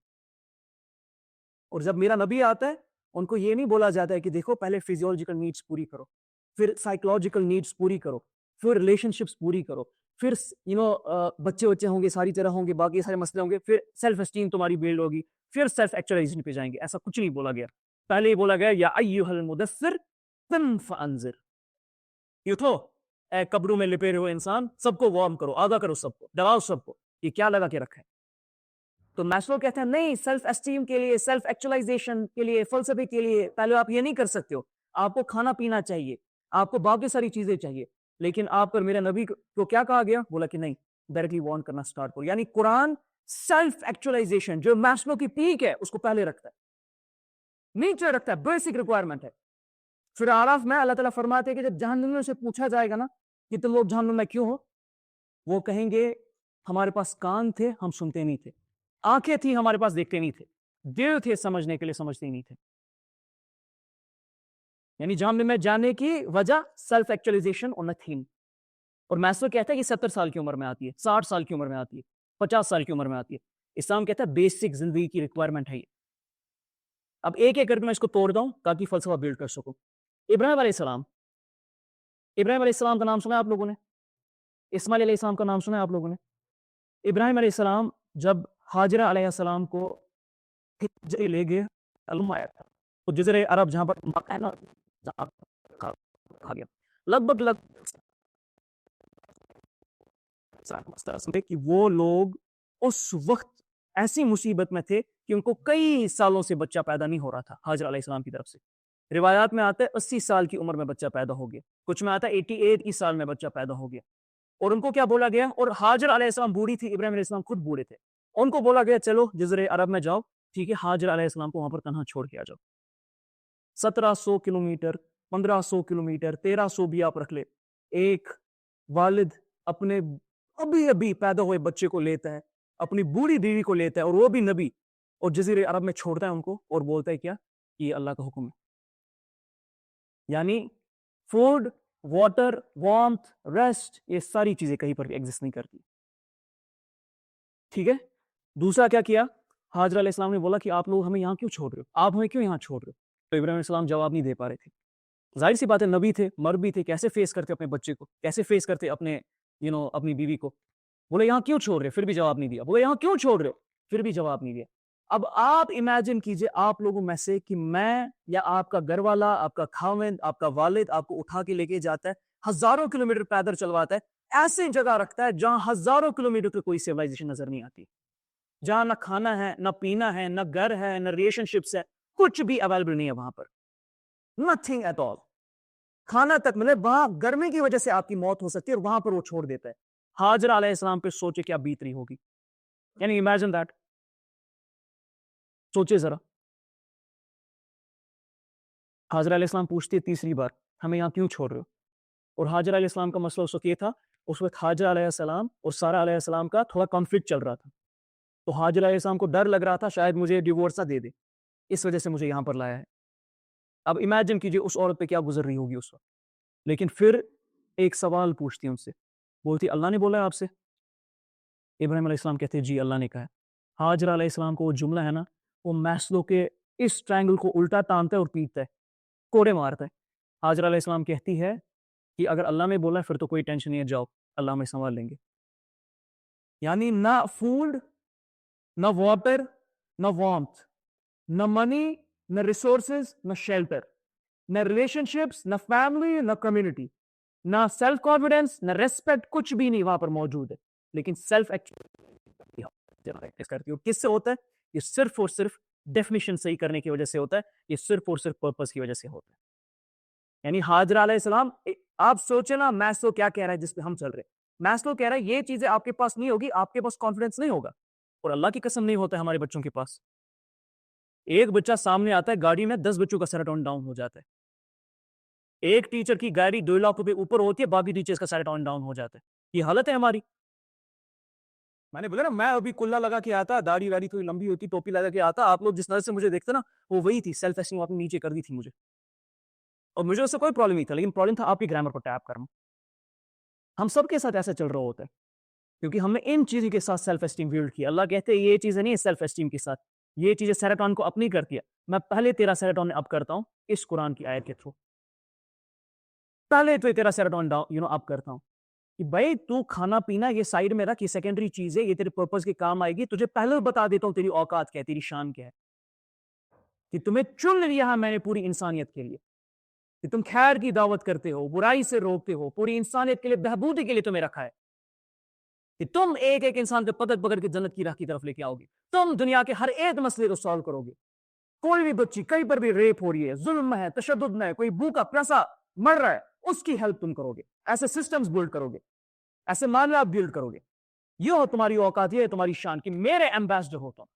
और जब मेरा नबी आता है उनको ये नहीं बोला जाता है कि देखो पहले फिजियोलॉजिकल नीड्स पूरी करो, फिर साइकोलॉजिकल नीड्स पूरी करो, फिर रिलेशनशिप्स पूरी करो, फिर बच्चे बच्चे होंगे, सारी तरह होंगे, बाकी सारे मसले होंगे, फिर सेल्फ एस्टीम तुम्हारी बिल्ड होगी, फिर सेल्फ एक्चुअलाइजेशन पे जाएंगे। ऐसा कुछ नहीं बोला गया। पहले ही बोला गया या अय्युहल मुदस्सिर कुम फअंजिर। ये उठो ए कब्रों में लिपे रहो इंसान, सबको वार्म करो, आगा करो सबको, डराओ सबको। ये क्या लगा के रखा है? तो मैस्लो कहते हैं नहीं, सेल्फ एस्टीम के लिए, सेल्फ एक्चुअलाइजेशन के लिए, फलसफे के लिए पहले आप ये नहीं कर सकते हो। आपको खाना पीना चाहिए, आपको बाकी सारी चीजें चाहिए। लेकिन आप पर मेरे नबी को क्या कहा गया? बोला कि नहीं, डायरेक्टली वार्न करना स्टार्ट करो। यानी कुरान सेल्फ एक्चुअलाइजेशन जो मैस्लो की पीक है उसको पहले रखता है, नीचे रखता है, बेसिक रिक्वायरमेंट है। फिर आराफ में अल्लाह ताला फरमाते हैं कि जब जहन्नुमियों से पूछा जाएगा ना कि तुम लोग जहन्नुम में क्यों हो, वो कहेंगे हमारे पास कान थे हम सुनते नहीं थे, आंखें थी हमारे पास देखते नहीं थे, दिल थे समझने के लिए समझते नहीं थे। यानी जहन्नुम में जाने की वजह सेल्फ एक्चुअलाइजेशन और नथिंग। और मैस्लो कहता है कि 70 साल की उम्र में आती है, 60 साल की उम्र में आती है, 50 साल की उम्र में आती है। इस्लाम कहता है बेसिक जिंदगी की रिक्वायरमेंट है ये। अब एक एक करके मैं इसको तोड़ दूं ताकि फलसफा बिल्ड कर सकूं। इब्राहिम अलैहिस्सलाम, इब्राहिम अलैहिस्सलाम का नाम सुना है आप लोगों ने? इस्माइल अलैहिस्सलाम का नाम सुना है आप लोगों ने? इब्राहिम अलैहिस्सलाम जब हाजरा अलैहिस्सलाम को हिजरे ले गए, मालूम आया था तो जज़ीरे अरब जहां पर मक्का है ना, जहां खा गया लगभग कि वो लोग उस वक्त ऐसी मुसीबत में थे कि उनको कई सालों से बच्चा पैदा नहीं हो रहा था। हाजरा अलैहिस्सलाम की तरफ से रिवायात में आता है 80 साल की उम्र में बच्चा पैदा हो गया, कुछ में आता है 88 की साल में बच्चा पैदा हो गया। और उनको क्या बोला गया? और हाजर अलैहिस्सलाम बूढ़ी थी, इब्राहिम अलैहिस्सलाम खुद बूढ़े थे। उनको बोला गया चलो जज़ीरे अरब में जाओ, ठीक है, हाजर अलैहिस्सलाम को वहां पर तन्हा छोड़ के आ जाओ। 1700 किलोमीटर, 1500 किलोमीटर, 1300 भी आप रख ले, एक वालिद अपने अभी अभी पैदा हुए बच्चे को लेता है, अपनी बूढ़ी बीवी को लेता है, और वो भी नबी, और जज़ीरे अरब में छोड़ता है उनको और बोलता है क्या? ये अल्लाह का हुक्म है। यानी फूड, वाटर, वार्मथ, रेस्ट, ये सारी चीजें कहीं पर भी एग्जिस्ट नहीं करती। ठीक है। दूसरा क्या किया? हाजरा अलैहिस्सलाम ने बोला कि आप लोग हमें यहाँ क्यों छोड़ रहे हो, आप हमें क्यों यहाँ छोड़ रहे हो? तो इब्राहिम अलैहिस्सलाम जवाब नहीं दे पा रहे थे। जाहिर सी बात है, नबी थे, मर्द भी थे, कैसे फेस करते अपने बच्चे को, कैसे फेस करते अपने अपनी बीवी को। बोले यहाँ क्यों छोड़ रहे हो? फिर भी जवाब नहीं दिया। बोले यहाँ क्यों छोड़ रहे हो? फिर भी जवाब नहीं दिया। अब आप इमेजिन कीजिए आप लोगों में से कि मैं या आपका घर वाला, आपका खाविंद, आपका वालिद आपको उठा के लेके जाता है, हजारों किलोमीटर पैदल चलवाता है, ऐसी जगह रखता है जहां हजारों किलोमीटर की कोई सिविलाइजेशन नजर नहीं आती, जहां ना खाना है, ना पीना है, ना घर है, ना रिलेशनशिप्स है, कुछ भी अवेलेबल नहीं है वहां पर, नथिंग एट ऑल। खाना तक मिले, वहां गर्मी की वजह से आपकी मौत हो सकती है और वहां पर वो छोड़ देता है। हाजरा अलैहिस्सलाम पे सोचे क्या बीत रही होगी। यानी इमेजिन दैट, सोचे जरा। हाजरा अलैहिस्सलाम पूछती है तीसरी बार, हमें यहाँ क्यों छोड़ रहे हो? और हाजरा अलैहिस्सलाम का मसला उस वक्त ये था, उस वक्त हाजरा अलैहिस्सलाम और सारा अलैहिस्सलाम का थोड़ा कॉन्फ्लिक्ट चल रहा था। तो हाजरा अलैहिस्सलाम को डर लग रहा था शायद मुझे डिवोर्स ना दे दे, इस वजह से मुझे यहाँ पर लाया है। अब इमेजिन कीजिए उस औरत पे क्या गुजर रही होगी उस वक्त। लेकिन फिर एक सवाल पूछती है उनसे, बोलती अल्लाह ने बोला है आपसे? इब्राहिम अलैहिस्सलाम कहते हैं जी अल्लाह ने कहा है। हाजरा अलैहिस्सलाम को वो जुमला है ना, वो मैस्लो के इस ट्रायंगल को उल्टा तानता है और पीटता है, कोड़े मारता है। हाजरा अलैहिस्सलाम कहती है कि अगर अल्लाह ने बोला फिर तो कोई टेंशन नहीं है, जाओ अल्लाह हमें संभाल लेंगे। यानी ना फूड, ना वाटर, ना वार्मथ, ना मनी, ना रिसोर्सेज, ना शेल्टर, ना रिलेशनशिप्स, ना फैमिली, ना कम्युनिटी, ना सेल्फ कॉन्फिडेंस, ना रेस्पेक्ट, कुछ भी नहीं वहां पर मौजूद है। लेकिन सेल्फ प्रैक्टिस करती हो किससे होता है? ये सिर्फ और सिर्फ डेफिनेशन सही करने की वजह से होता है, ये सिर्फ और सिर्फ पर्पस की वजह से होता है। यानी हाजरा अलैहिस्सलाम, आप सोचे ना मैस्लो क्या कह रहा है जिस पे हम चल रहे हैं। मैस्लो कह रहा है ये चीजें आपके पास नहीं होगी, आपके पास कॉन्फिडेंस नहीं होगा। और अल्लाह की कसम नहीं होता है हमारे बच्चों के पास। एक बच्चा सामने आता है गाड़ी में, 10 बच्चों का सेरोटोनिन डाउन हो जाता है। एक टीचर की गाड़ी 2 लाख रुपए ऊपर होती है, बाकी टीचर्स का सेरोटोनिन डाउन हो जाता है। ये हालत है हमारी। मैंने बोला ना, मैं अभी कुल्ला लगा के आता, दाढ़ी वाड़ी थोड़ी लंबी होती, टोपी लगा के आता, आप लोग जिस नजर से मुझे देखते ना, वो वही थी। सेल्फ एस्टीम आपने नीचे कर दी थी मुझे, और मुझे उससे कोई प्रॉब्लम नहीं था। लेकिन प्रॉब्लम था आपकी ग्रामर को टैप करना। हम सबके साथ ऐसा चल रहा होता है, क्योंकि हमने इन चीजों के साथ सेल्फ एस्टीम बिल्ड किया। अल्लाह कहते हैं ये चीजें नहीं है सेल्फ एस्टीम के साथ, ये चीजें सेरोटोनिन को अपनी करती है। मैं पहले तेरा सेरोटोनिन अप करता हूँ इस कुरान की आयत के थ्रू। पहले तो तेरा सेरोटोनिन डाउन अप करता हूँ कि भाई तू खाना पीना ये साइड में रख, ये सेकेंडरी चीज है, ये तेरे पर्पस के काम आएगी। तुझे पहले बता देता हूँ तेरी औकात क्या है, तेरी शान क्या है, कि तुम्हें चुन लिया है मैंने पूरी इंसानियत के लिए, कि तुम खैर की दावत करते हो, बुराई से रोकते हो, पूरी इंसानियत के लिए बहबूदी के लिए तुम्हें रखा है, कि तुम एक एक इंसान को पकड़ पकड़ के जन्नत की राह की तरफ लेके आओगे। तुम दुनिया के हर एक मसले को सॉल्व करोगे। कोई भी बच्ची कहीं पर भी रेप हो रही है, जुल्म है, तशद्दुद में है, कोई भूखा प्यासा मर रहा है, उसकी हेल्प तुम करोगे। ऐसे सिस्टम्स बिल्ड करोगे, ऐसे मामले आप बिल्ड करोगे। ये हो तुम्हारी औकात, ये है तुम्हारी शान, कि मेरे एम्बेसडर हो तुम।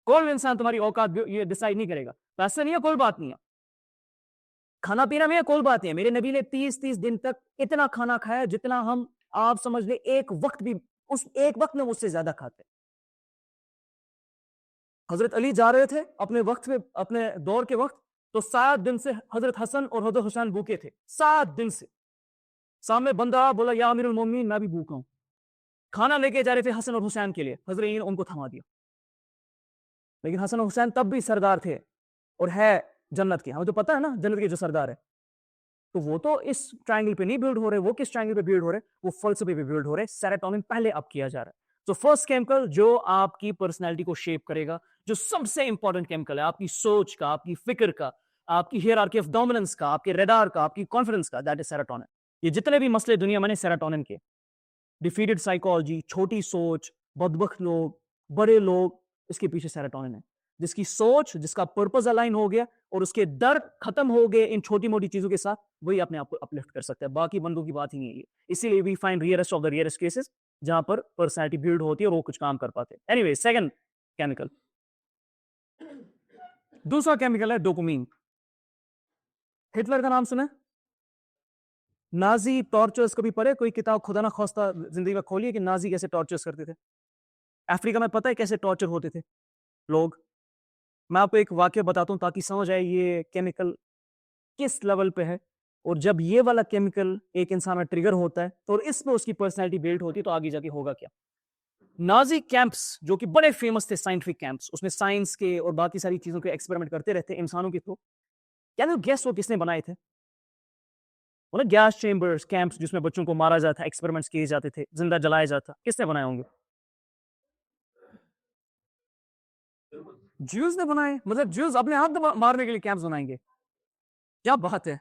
कोई भी इंसान तुम्हारी औकात ये डिसाइड नहीं करेगा। पैसे नहीं है, कोई बात नहीं है। खाना पीना में है, कोई बात नहीं है। मेरे नबी ने 30-30 दिन तक इतना खाना खाया जितना हम, आप समझ ले, एक वक्त भी, उस एक वक्त में मुझसे ज्यादा खाते। हजरत अली जा रहे थे अपने वक्त में, अपने दौर के वक्त, तो 7 दिन से हजरत हसन और हजरत हुसैन भूखे थे। 7 दिन से। सामने बंदा बोला या अमीरुल मोमिनीन, मैं भी भूखा हूं। खाना लेके जा रहे थे हसन और हुसैन के लिए, हजरत अली ने उनको थमा दिया। लेकिन हसन और हुसैन तब भी सरदार थे, और है जन्नत के, हमें तो पता है ना जन्नत के जो सरदार है। तो वो तो इस ट्रायंगल पे नहीं बिल्ड हो रहे, वो किस ट्रायंगल पे बिल्ड हो रहे? वो फलसफे पे बिल्ड हो रहे। सेरोटोनिन पहले अप किया जा रहा है। तो फर्स्ट केमिकल जो आपकी पर्सनैलिटी को शेप करेगा, जो सबसे इंपॉर्टेंट केमिकल है आपकी सोच का, आपकी फिक्र का, आपकी हियरार्की ऑफ डोमिनेंस का, आपके रडार का, आपकी कॉन्फिडेंस का, दैट इज सेरोटोनिन। ये जितने भी मसले दुनिया में सेरोटोनिन के, डिफीटेड साइकोलॉजी, छोटी सोच, बदबख्त लोग, बड़े लोग, इसके पीछे सेरोटोनिन है। जिसकी सोच, जिसका पर्पस अलाइन हो गया और उसके डर खत्म हो गए इन छोटी मोटी चीजों के साथ, वही अपने आप को अपलिफ्ट कर सकता है। बाकी बंदों की बात ही नहीं है। इसीलिए we find rarest of the rarest cases जहां पर पर्सनैलिटी बिल्ड होती है और वो कुछ काम कर पाते हैं। एनीवे, सेकंड केमिकल, दूसरा केमिकल है डोपामिन। हिटलर का नाम सुना? नाजी टॉर्चर्स कभी पढ़े? कोई किताब खुदा ना खास्ता जिंदगी में खोलिए कि नाजी कैसे टॉर्चर्स करते थे। अफ्रीका में पता है कैसे टॉर्चर होते थे लोग? मैं आपको एक वाक्य बताता हूँ ताकि समझ आए ये केमिकल किस लेवल पे है। और जब ये वाला केमिकल एक इंसान में ट्रिगर होता है तो इसमें उसकी पर्सनैलिटी बिल्ड होती है, तो आगे जाके होगा क्या। नाजी कैंप्स जो कि बड़े फेमस थे, साइंटिफिक कैंप्स, उसमें साइंस के और बाकी सारी चीजों के एक्सपेरिमेंट करते रहते इंसानों के थ्रू। क्या गेस वो किसने बनाए थे? वो ना गैस चेंबर्स, कैंप्स जिसमें बच्चों को मारा जाता, एक्सपेरिमेंट्स किए जाते थे, जिंदा जलाया जाता, किसने बनाए होंगे? ज्यूज ने बनाए? मतलब ज्यूज अपने हाथ मारने के लिए कैंप्स बनाएंगे? क्या बात है।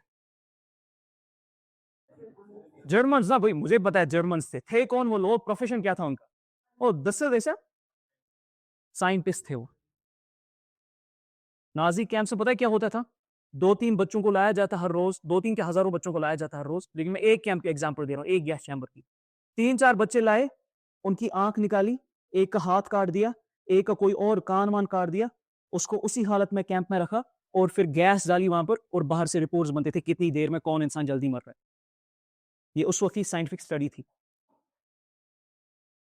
जर्मन्स ना भाई, मुझे पता है जर्मन्स थे कौन वो लोग, प्रोफेशन क्या था उनका? ओ दस्से देशा साइंटिस्ट थे वो। नाजी कैंप से पता है क्या होता था? 2-3 बच्चों को लाया जाता हर रोज, 2-3 के हजारों बच्चों को लाया जाता हर रोज। लेकिन मैं एक कैंप के एग्जांपल दे रहा हूँ, एक गैस चैम्बर की। 3-4 बच्चे लाए, उनकी आंख निकाली, एक का हाथ काट दिया, एक का कोई और कान वान काट दिया, उसको उसी हालत में कैंप में रखा और फिर गैस डाली वहां पर, और बाहर से रिपोर्ट्स बनते थे कितनी देर में कौन इंसान जल्दी मर रहा है। ये उस वक्त की साइंटिफिक स्टडी थी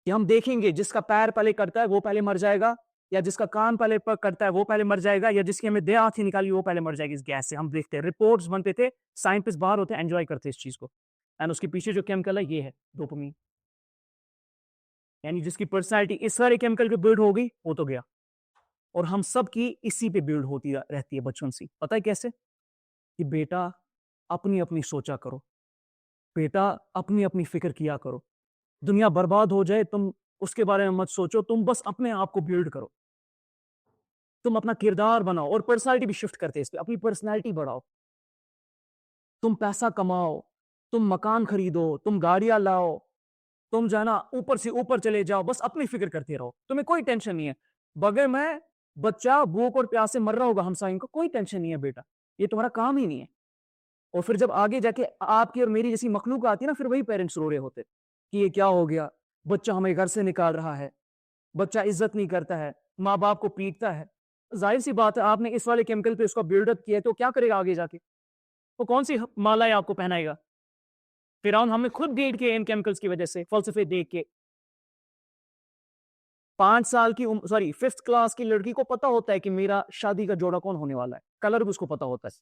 कि हम देखेंगे जिसका पैर पहले कटता है वो पहले मर जाएगा, या जिसका कान पहले करता है वो पहले मर जाएगा, या जिसकी हमें देह हाथ ही निकाली वो पहले मर जाएगी इस गैस से। हम देखते हैं रिपोर्ट्स बनते थे, साइंटिस्ट बाहर होते हैं, एंजॉय करते हैं इस चीज को। एंड उसके पीछे जो केमिकल है ये है डोपामीन। यानी जिसकी पर्सनैलिटी इस सारे केमिकल पे बिल्ड हो गई वो तो गया। और हम सब की इसी पे बिल्ड होती रहती है बचपन से। पता है कैसे? कि बेटा अपनी अपनी सोचा करो, बेटा अपनी अपनी फिक्र किया करो, दुनिया बर्बाद हो जाए तुम उसके बारे में मत सोचो, तुम बस अपने आप को बिल्ड करो, तुम अपना किरदार बनाओ। और पर्सनालिटी भी शिफ्ट करते हैं इस पे, अपनी पर्सनालिटी बढ़ाओ, तुम पैसा कमाओ, तुम मकान खरीदो, तुम गाड़ियां लाओ, तुम जो है ना ऊपर से ऊपर चले जाओ, बस अपनी फिक्र करते रहो, तुम्हें कोई टेंशन नहीं है। बगैर मैं बच्चा भूख और प्यास से मर रहा होगा हमसाइन को, कोई टेंशन नहीं है बेटा, ये तुम्हारा काम ही नहीं है। और फिर जब आगे जाके आपकी और मेरी जैसी मखलूक आती है ना, फिर वही पेरेंट्स रो रहे होते कि ये क्या हो गया, बच्चा हमें घर से निकाल रहा है, बच्चा इज्जत नहीं करता है, माँ बाप को पीटता है। जाहिर सी बात है, आपने इस वाले केमिकल पे उसका बिल्डअप किया है तो क्या करेगा आगे जाके? वो कौन सी मालाएं आपको पहनाएगा? फिरौन हमें खुद डेट किए इन केमिकल्स की वजह से, फलसफे देख के। 5 साल की सॉरी 5th क्लास की लड़की को पता होता है कि मेरा शादी का जोड़ा कौन होने वाला है, कलर भी उसको पता होता है।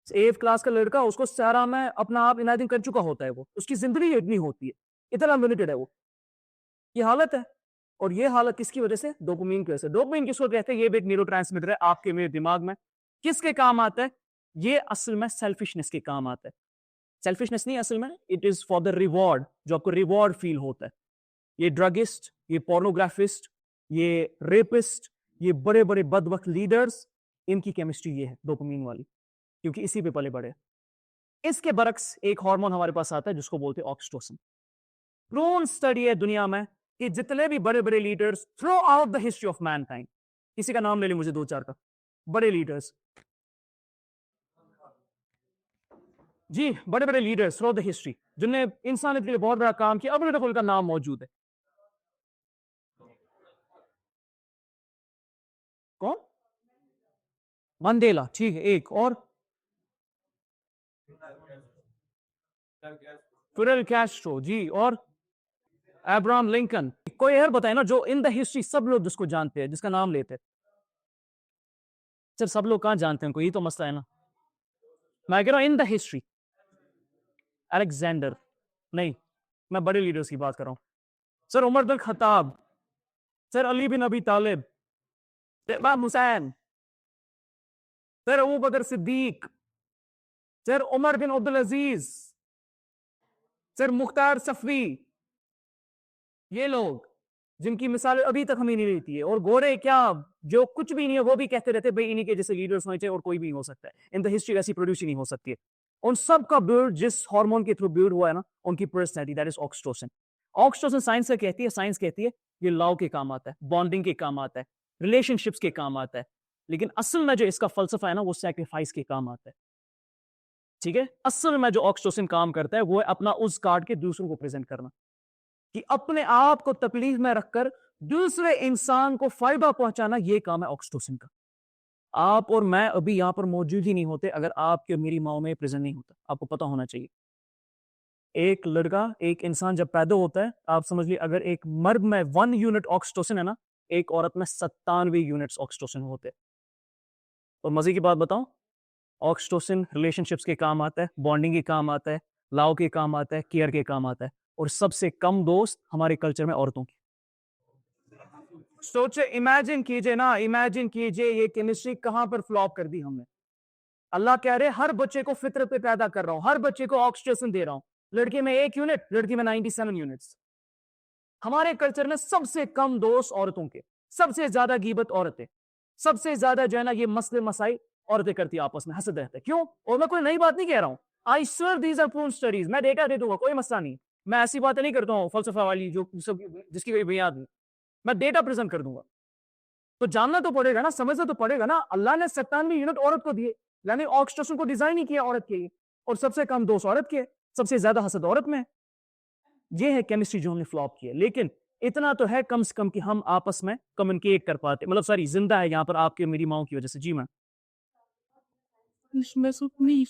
8th क्लास का लड़का, उसको सारा में अपना आप इमेजिन कर चुका होता है, वो उसकी जिंदगी इतनी होती है, इतना लिमिटेड है वो। ये हालत है। और ये हालत किसकी वजह से? डोपामीन की वजह से। डोपामीन किसको कहते हैं? ये भी एक न्यूरोट्रांसमीटर है आपके मेरे दिमाग में। किसके काम आता है? ये असल में सेल्फिशनेस के काम आता है। सेल्फिशनेस नहीं, असल में it is for the reward, जो आपको रिवॉर्ड फील होता है। ये ड्रगिस्ट, ये पोर्नोग्राफिस्ट, ये रेपिस्ट, ये बड़े बड़े बदबख्त लीडर्स, इनकी केमिस्ट्री ये है डोपामीन वाली, क्योंकि इसी पे पले बड़े। इसके बरक्स एक हार्मोन हमारे पास आता है जिसको बोलते हैं ऑक्सीटोसिन। प्रोन स्टडी है दुनिया में कि जितने भी बड़े बड़े leaders through out the history of Mankind, किसी का नाम ले ली मुझे 2-4 का, बड़े लीडर्स, जी बड़े बड़े लीडर्स थ्रू द हिस्ट्री जिन्होंने इंसानियत के लिए बहुत बड़ा काम किया, अब मेरे को उनका नाम मौजूद है। कौन? मंडेला, ठीक है। एक और? फिडेल कैस्ट्रो, जी। और अब्राहम लिंकन। कोई और बताए ना जो इन द हिस्ट्री सब लोग जिसको जानते हैं, जिसका नाम लेते हैं। सर सब लोग कहां जानते हैं उनको, ये तो मसला है ना। मैं कह रहा हूं इन द हिस्ट्री। अलेक्जेंडर नहीं, मैं बड़े लीडर्स की बात कर रहा हूं। Sir Umar bin Khattab, sir Ali बिन अबी तालिब, सर इमाम हुसैन, सर अबू बकर सिद्दीक, सर उमर बिन अब्दुल अजीज, सर मुख्तार सफवी, ये लोग जिनकी मिसाल अभी तक हमें नहीं लेती है। और गोरे क्या, जो कुछ भी नहीं है वो भी कहते रहते भाई इन्हीं के जैसे लीडर्स होने चाहिए और कोई भी नहीं हो सकता है, इन द हिस्ट्री ऐसी प्रोड्यूस ही नहीं हो सकती है। उन सब का बिल्ड जिस हार्मोन के थ्रू बिल्ड हुआ है ना, उनकी personality, that is oxytocin. Oxytocin science से कहती है, साइंस कहती है ये लव के काम आता है, बॉन्डिंग के काम आता है, रिलेशनशिप्स के काम आता है। लेकिन असल में जो इसका फलसफा है ना, वो सैक्रिफाइस के काम आता है। ठीक है, असल में जो ऑक्सीटोसिन काम करता है वो है अपना उस कार्ड के दूसरों को प्रेजेंट करना, कि अपने आप को तकलीफ में रखकर दूसरे इंसान को फायदा पहुंचाना, ये काम है ऑक्सीटोसिन का। आप और मैं अभी यहां पर मौजूद ही नहीं होते अगर आपके मेरी माँ में प्रेजेंट नहीं होता। आपको पता होना चाहिए, एक लड़का, एक इंसान जब पैदा होता है, आप समझ लीजिए अगर एक मर्द में 1 यूनिट ऑक्सीटोसिन है ना, एक औरत में 97 यूनिट्स ऑक्सीटोसिन होते हैं। और मजे की बात बताऊं, ऑक्सीटोसिन रिलेशनशिप्स के काम आता है, बॉन्डिंग के काम आता है, लव के काम आता है, केयर के काम आता है। और सबसे कम दोस्त हमारे कल्चर में औरतों की। सोचे, इमेजिन कीजिए ना, इमेजिन कीजिए ये केमिस्ट्री कहां पर फ्लॉप कर दी हमने। अल्लाह कह रहे हर बच्चे को फितरत पे पैदा कर रहा हूं, हर बच्चे को ऑक्सीटोसिन दे रहा हूं, लड़के में 1 यूनिट, लड़की में 97 यूनिट्स। हमारे कल्चर में सबसे कम दोस्त औरतों के, सबसे ज्यादा गीबत औरतें, सबसे ज्यादा जो है ना ये मसले मसाइल औरतें करती आपस में, हंसते रहते। क्यों? और मैं कोई नई बात नहीं कह रहा हूं, I swear these are proved studies, मैं डेटा दे दूंगा, कोई मसला नहीं। मैं ऐसी बातें नहीं करता हूँ फलसफा वाली जो जिसकी कोई बुनियाद नहीं, मैं डेटा प्रेजेंट कर दूंगा। तो जानना तो पड़ेगा ना, समझना तो पड़ेगा ना। अल्लाह ने 97 यूनिट औरत को दिए, यानी ऑक्सीटोसिन को डिजाइन ही किया औरत के लिए, और सबसे कम दोस्त औरत के, सबसे ज्यादा हसद औरत में। ये है केमिस्ट्री जो हमने फ्लॉप की है। लेकिन इतना तो है कम से कम कि हम आपस में कम्युनिकेट कर पाते, मतलब सारी जिंदा है यहाँ पर आपके मेरी माओ की वजह से। जी मैं इसमें सुपनी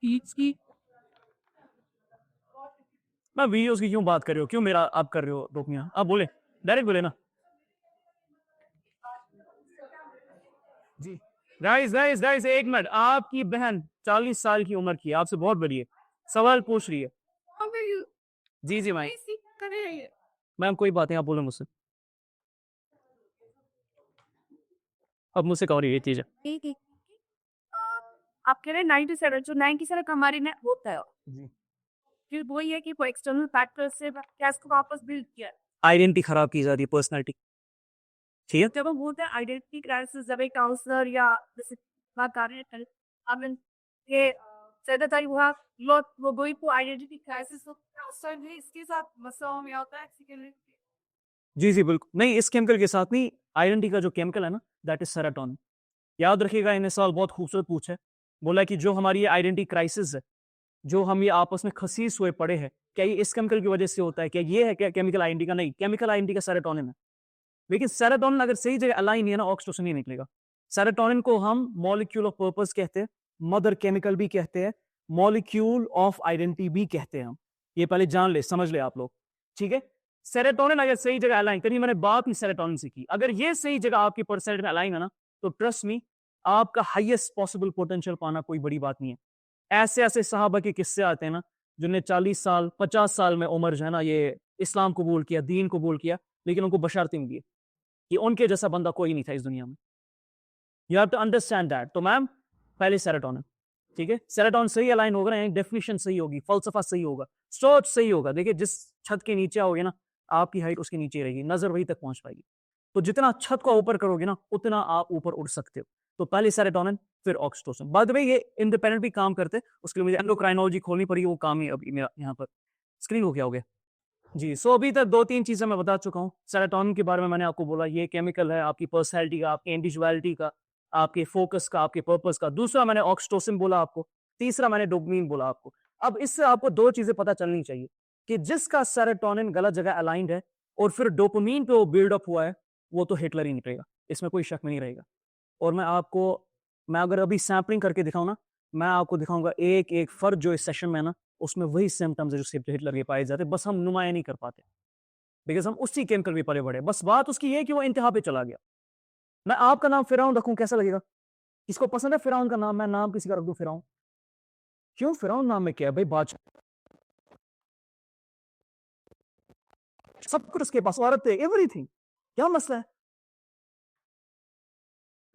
की वीडियोस की क्यों बात कर रहे हो, क्यों मेरा आप कर रहे हो रोकनिया? आप बोले डायरेक्ट बोले ना जी। गाइस गाइस गाइस, एक मिनट, आपकी बहन 40 साल की उम्र की है, आपसे बहुत बड़ी है, सवाल पूछ रही है। जी जी मैम, मैम कोई बात नहीं, आप बोलो मुझसे, अब मुझसे कहो ये चीज है। ठीक है। आप कह रहे हैं 97, जो 97 हमारे में होता है, जी, फिर वही है कि वो एक्सटर्नल फैक्टर से कैश को वापस बिल्ड किया। आइडेंटिटी खराब की जा रही है, पर्सनैलिटी, ठीक है। जब हम बोलते हैं आइडेंटिटी क्राइसिस, जब एक काउंसलर या जैसे बात कर रहे हैं, I mean, ये ज्यादातर हुआ लोग वो गोई को आइडेंटिटी क्राइसिस तो काउंसलर भी इसके साथ मसला में आता है बेसिकली। जी जी बिल्कुल नहीं, इस केमिकल के साथ नहीं, आइडेंटिटी का जो केमिकल है ना, दैट इज सेरोटोनिन। याद रखिएगा, इन्हें सवाल बहुत खूबसूरत पूछा है, बोला कि जो हमारी ये आइडेंटिटी क्राइसिस है, जो हम ये आपस में खसीस हुए पड़े हैं, क्या ये इस केमिकल की वजह से होता है? क्या ये है क्या केमिकल आइडेंटिटी का? नहीं, केमिकल आइडेंटिटी का सेरोटोनिन है। लेकिन सेरोटोनिन अगर सही जगह अलाइन नहीं है ना, ऑक्सीटोसिन नहीं निकलेगा। सेरोटोनिन को हम मॉलिक्यूल ऑफ पर्पस कहते हैं, मदर केमिकल भी कहते हैं, मॉलिक्यूल ऑफ आइडेंटिटी भी कहते हैं हम। ये पहले जान ले, समझ ले आप लोग, ठीक है। सेरोटोनिन अगर सही जगह अलाइन करिए, मैंने बात ही सेरोटोनिन से की, अगर ये सही जगह आपकी पर्सनैलिटी में अलाइन है ना, तो ट्रस्ट मी, आपका हाईएस्ट पॉसिबल पोटेंशियल पाना कोई बड़ी बात नहीं है। ऐसे ऐसे सहाबा के किस्से आते हैं ना, जिन्हें 40 साल 50 साल में उम्र जो है ना, ये इस्लाम कबूल किया, दीन कबूल किया, लेकिन उनको बशारतें मिली कि उनके जैसा बंदा कोई नहीं था इस दुनिया में। You have to understand that. तो मैम, पहले सेरोटोनिन, ठीक है, सेरोटोनिन सही अलाइन होगा ना, डेफिनेशन सही होगी, फलसफा सही होगा, सोच सही होगा। देखिए, जिस छत के नीचे आओगे ना, आपकी हाइट उसके नीचे रहेगी, नजर वहीं तक पहुंच पाएगी। तो जितना छत को ऊपर करोगे ना, उतना आप ऊपर उड़ सकते हो। तो पहले सेरोटोनिन, फिर ऑक्सीटोसिन। बाय द वे, ये इंडिपेंडेंट भी काम करते हैं, उसके लिए मुझे एंडोक्राइनोलॉजी खोलनी पड़ी, वो काम ही अभी मेरा यहाँ पर स्क्रीन को क्या हो गया जी। सो अभी तक 2-3 चीजें मैं बता चुका हूँ। सेरोटोनिन के बारे में मैंने आपको बोला, ये केमिकल है आपकी पर्सनैलिटी का, आपकी इंडिविजुअलिटी का, आपके फोकस का, आपके पर्पस का। दूसरा मैंने ऑक्सीटोसिन बोला आपको, तीसरा मैंने डोपामिन बोला आपको। अब इससे आपको 2 चीजें पता चलनी चाहिए कि जिसका सेरोटोनिन गलत जगह अलाइंड है और फिर डोपामिन पे वो बिल्डअप हुआ है, वो तो हिटलर ही निकलेगा, इसमें कोई शक नहीं रहेगा। और मैं अगर अभी सैम्पलिंग करके दिखाऊं ना, मैं आपको दिखाऊंगा एक एक फर्क जो इस सेशन में है ना, उसमें वही सिम्टम्स है जो हिटलर के पाए जाते, बस हम नुमाया नहीं कर पाते, बिकॉज हम उसी केमिकल पे पले बड़े। बस बात उसकी ये कि वो इंतहा पे चला गया। मैं आपका नाम फिरौन रखूं, कैसा लगेगा? किसको पसंद है फिरौन का नाम? मैं नाम किसी का रख दूं फिरौन, क्यों? फिरौन नाम में क्या है भाई? बादशाह, सब कुछ उसके पास, औरत है, एवरीथिंग, क्या मसला है?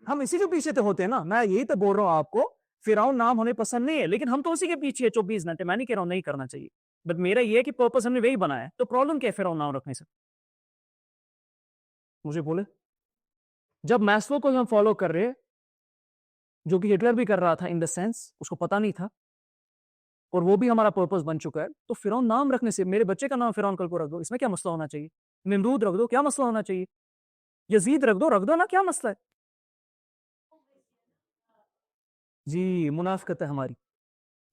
हम इसी के पीछे तो होते हैं ना। मैं यही तो बोल रहा हूँ आपको, फिरौन नाम हमें पसंद नहीं है, लेकिन हम तो उसी के पीछे है 24 घंटे। मैं नहीं कह रहा हूँ नहीं करना चाहिए, बट मेरा ये है कि पर्पस हमने वही बनाया है। तो प्रॉब्लम क्या है फिरौन नाम रखने से? मुझे बोले। जब मैस्लो को हम फॉलो कर रहे हैं, जो कि हिटलर भी कर रहा था इन द सेंस, उसको पता नहीं था, और वो भी हमारा पर्पस बन चुका है, तो फिरौन नाम रखने से, मेरे बच्चे का नाम फिरौन कल को रख दो, इसमें क्या मसला होना चाहिए? निमरूद रख दो, क्या मसला होना चाहिए? यजीद रख दो ना, क्या मसला है? जी, मुनाफिकत है हमारी।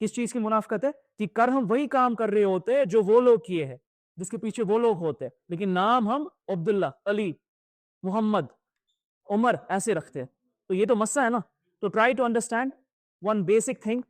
किस चीज की मुनाफिकत है? कि कर हम वही काम कर रहे होते हैं जो वो लोग किए हैं, जिसके पीछे वो लोग होते हैं, लेकिन नाम हम अब्दुल्ला, अली, मोहम्मद, उमर ऐसे रखते हैं। तो ये तो मसला है ना। तो try to understand one basic thing,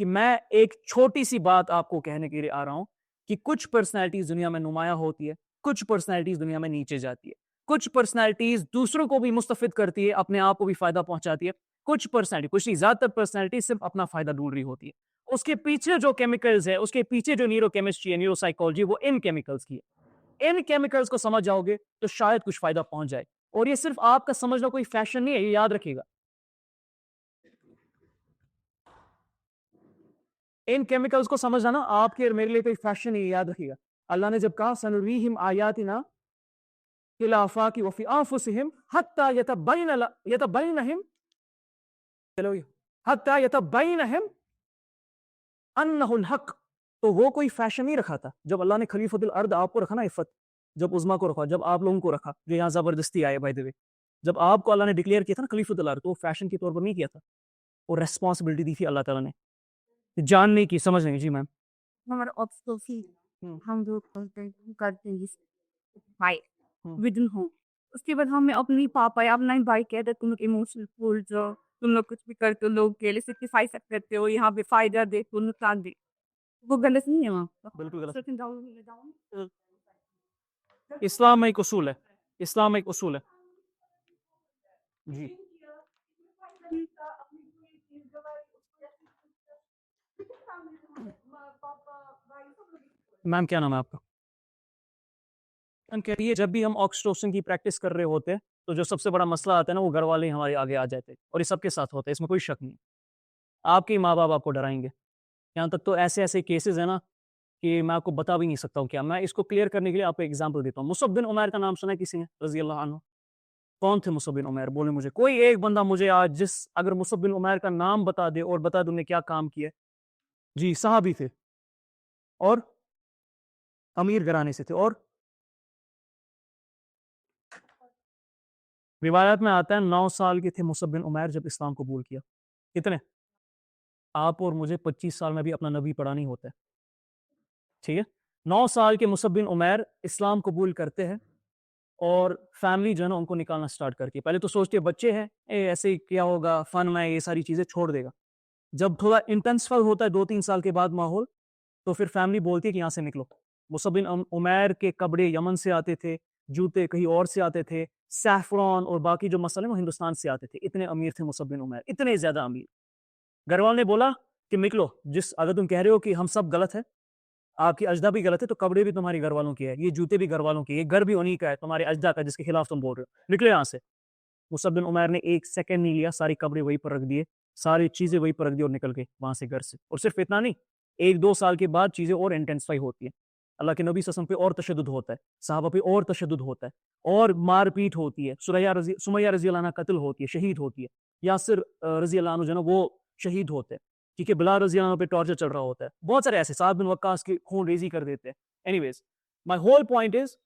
कि मैं एक छोटी सी बात आपको कहने के लिए आ रहा हूं कि कुछ पर्सनैलिटीज दुनिया में नुमाया होती है, कुछ पर्सनैलिटीज दुनिया में नीचे जाती है, कुछ पर्सनैलिटीज दूसरों को भी मुस्तफिद करती है, अपने आप को भी फायदा पहुंचाती है, कुछ पर्सनैलिटी, कुछ नहीं, ज्यादातर पर्सनैलिटी सिर्फ अपना फायदा ढूंढ रही होती है। उसके पीछे जो केमिकल्स है, उसके पीछे जो न्यूरोकेमिस्ट्री है, न्यूरोसाइकोलॉजी, वो इन केमिकल्स की है। इन केमिकल्स को समझ जाओगे तो शायद कुछ फायदा पहुंच जाए। और ये सिर्फ आपका समझना कोई फैशन नहीं है, ये याद रखिएगा। इन केमिकल्स को समझना ना आपके और मेरे लिए कोई फैशन नहीं है, याद रखिएगा। अल्लाह ने जब कहा सनुरीहिम आयातिना फिल आफाकी व फी अंफुसिहिम हत्ता यतबैनहिम चलो हत्ता यतबैनहिम अन्नहुल हक। तो वो कोई फैशन नहीं रखा था। जब अल्लाह ने खलीफतुल अर्द आपको रखा ना, इफ़्फ़त, जब उज़्मा को रखा, जब आप लोगों को रखा, जो यहाँ जबरदस्ती आए बाय द वे, जब आपको अल्लाह ने डिक्लेयर किया था ना खलीफतुल अर्द, तो वो फैशन के तौर पर नहीं किया था, वो रिस्पांसिबिलिटी दी थी अल्लाह ताला ने, जानने की, समझने की। जी मैम। हमारा ऑब्स्टेकल हम्म, हम जो करते हैं भाई हम्म। विदिन होम, उसके बाद हमें अपनी पापा या अपना भाई कहते हैं तुम लोग इमोशनल फूल जो तुम लोग कुछ भी करते हो लोग के लिए सेक्रीफाइस करते हो, यहाँ पे फायदा दे तो नुकसान दे, वो गलत नहीं है वहाँ बिल्कुल गलत। Certain down- इस्लाम में एक उसूल है, इस्लाम एक उसूल है जी मैम क्या नाम है आपका मैम कह रही है जब भी हम ऑक्सीटोसिन की प्रैक्टिस कर रहे होते हैं तो जो सबसे बड़ा मसला आता है ना वो घर वाले ही हमारे आगे आ जाते हैं और ये सबके साथ होता है इसमें कोई शक नहीं आपके ही माँ बाप आपको डराएंगे यहाँ तक तो ऐसे ऐसे केसेस है ना कि मैं आपको बता भी नहीं सकता हूँ क्या मैं इसको क्लियर करने के लिए आपको एग्जांपल देता हूँ मुसअब बिन उमैर का नाम सुना है किसी ने रजी अल्लाह अन्हु कौन थे मुसअब बिन उमैर बोले मुझे कोई एक बंदा मुझे आज जिस अगर मुसअब बिन उमैर का नाम बता दे और बता दे उन्होंने क्या काम किया है। जी सहाबी थे और अमीर घराने से थे और रिवायत में आता है 9 साल के थे मुसअब बिन उमैर जब इस्लाम कबूल किया कितने आप और मुझे 25 साल में भी अपना नबी पढ़ा नहीं होता है ठीक है 9 साल के मुसअब बिन उमैर इस्लाम कबूल करते हैं और फैमिली जो है ना उनको निकालना स्टार्ट करती है पहले तो सोचती है बच्चे हैं ऐसे ही क्या होगा फन में ये सारी चीजें छोड़ देगा जब थोड़ा इंटेंसिफाई होता है 2-3 साल के बाद माहौल तो फिर फैमिली बोलती है कि यहाँ से निकलो मुसअब बिन उमैर के कपड़े यमन से आते थे जूते कहीं और से आते थे सैफरॉन और बाकी जो मसाले वो हिंदुस्तान से आते थे इतने अमीर थे मुसअब बिन उमैर इतने ज्यादा अमीर घरवाल ने बोला कि निकलो जिस अगर तुम कह रहे हो कि हम सब गलत है आपकी अजदा भी गलत है तो कपड़े भी तुम्हारी घर वालों की है ये जूते भी घर वालों की है ये घर भी उन्हीं का है तुम्हारे अजदा का जिसके खिलाफ तुम बोल रहे हो निकलो यहाँ से मुसअब बिन उमैर ने एक सेकंड नहीं लिया सारी कपड़े वहीं पर रख दिए सारी चीजें वहीं पर रख दी और निकल गए वहां से घर से और सिर्फ इतना नहीं 1-2 साल के बाद चीजें और इंटेंसिफाई होती है अल्लाह के नबी सल्लल्लाहु अलैहि वसल्लम पे और तशद्दुद होता है साहबा पे और तशद्दुद होता है और मारपीट होती है सुमैया रजी अल्लाह अन्हा कत्ल होती है शहीद होती है यासिर रजी अल्लाह अन्हु जो है ना वो शहीद होते हैं क्योंकि बिलाल रजी अल्लाह अन्हु पे टॉर्चर चल रहा होता है बहुत सारे ऐसे साद बिन वक्कास की खून रेजी कर देते हैं anyways my whole point is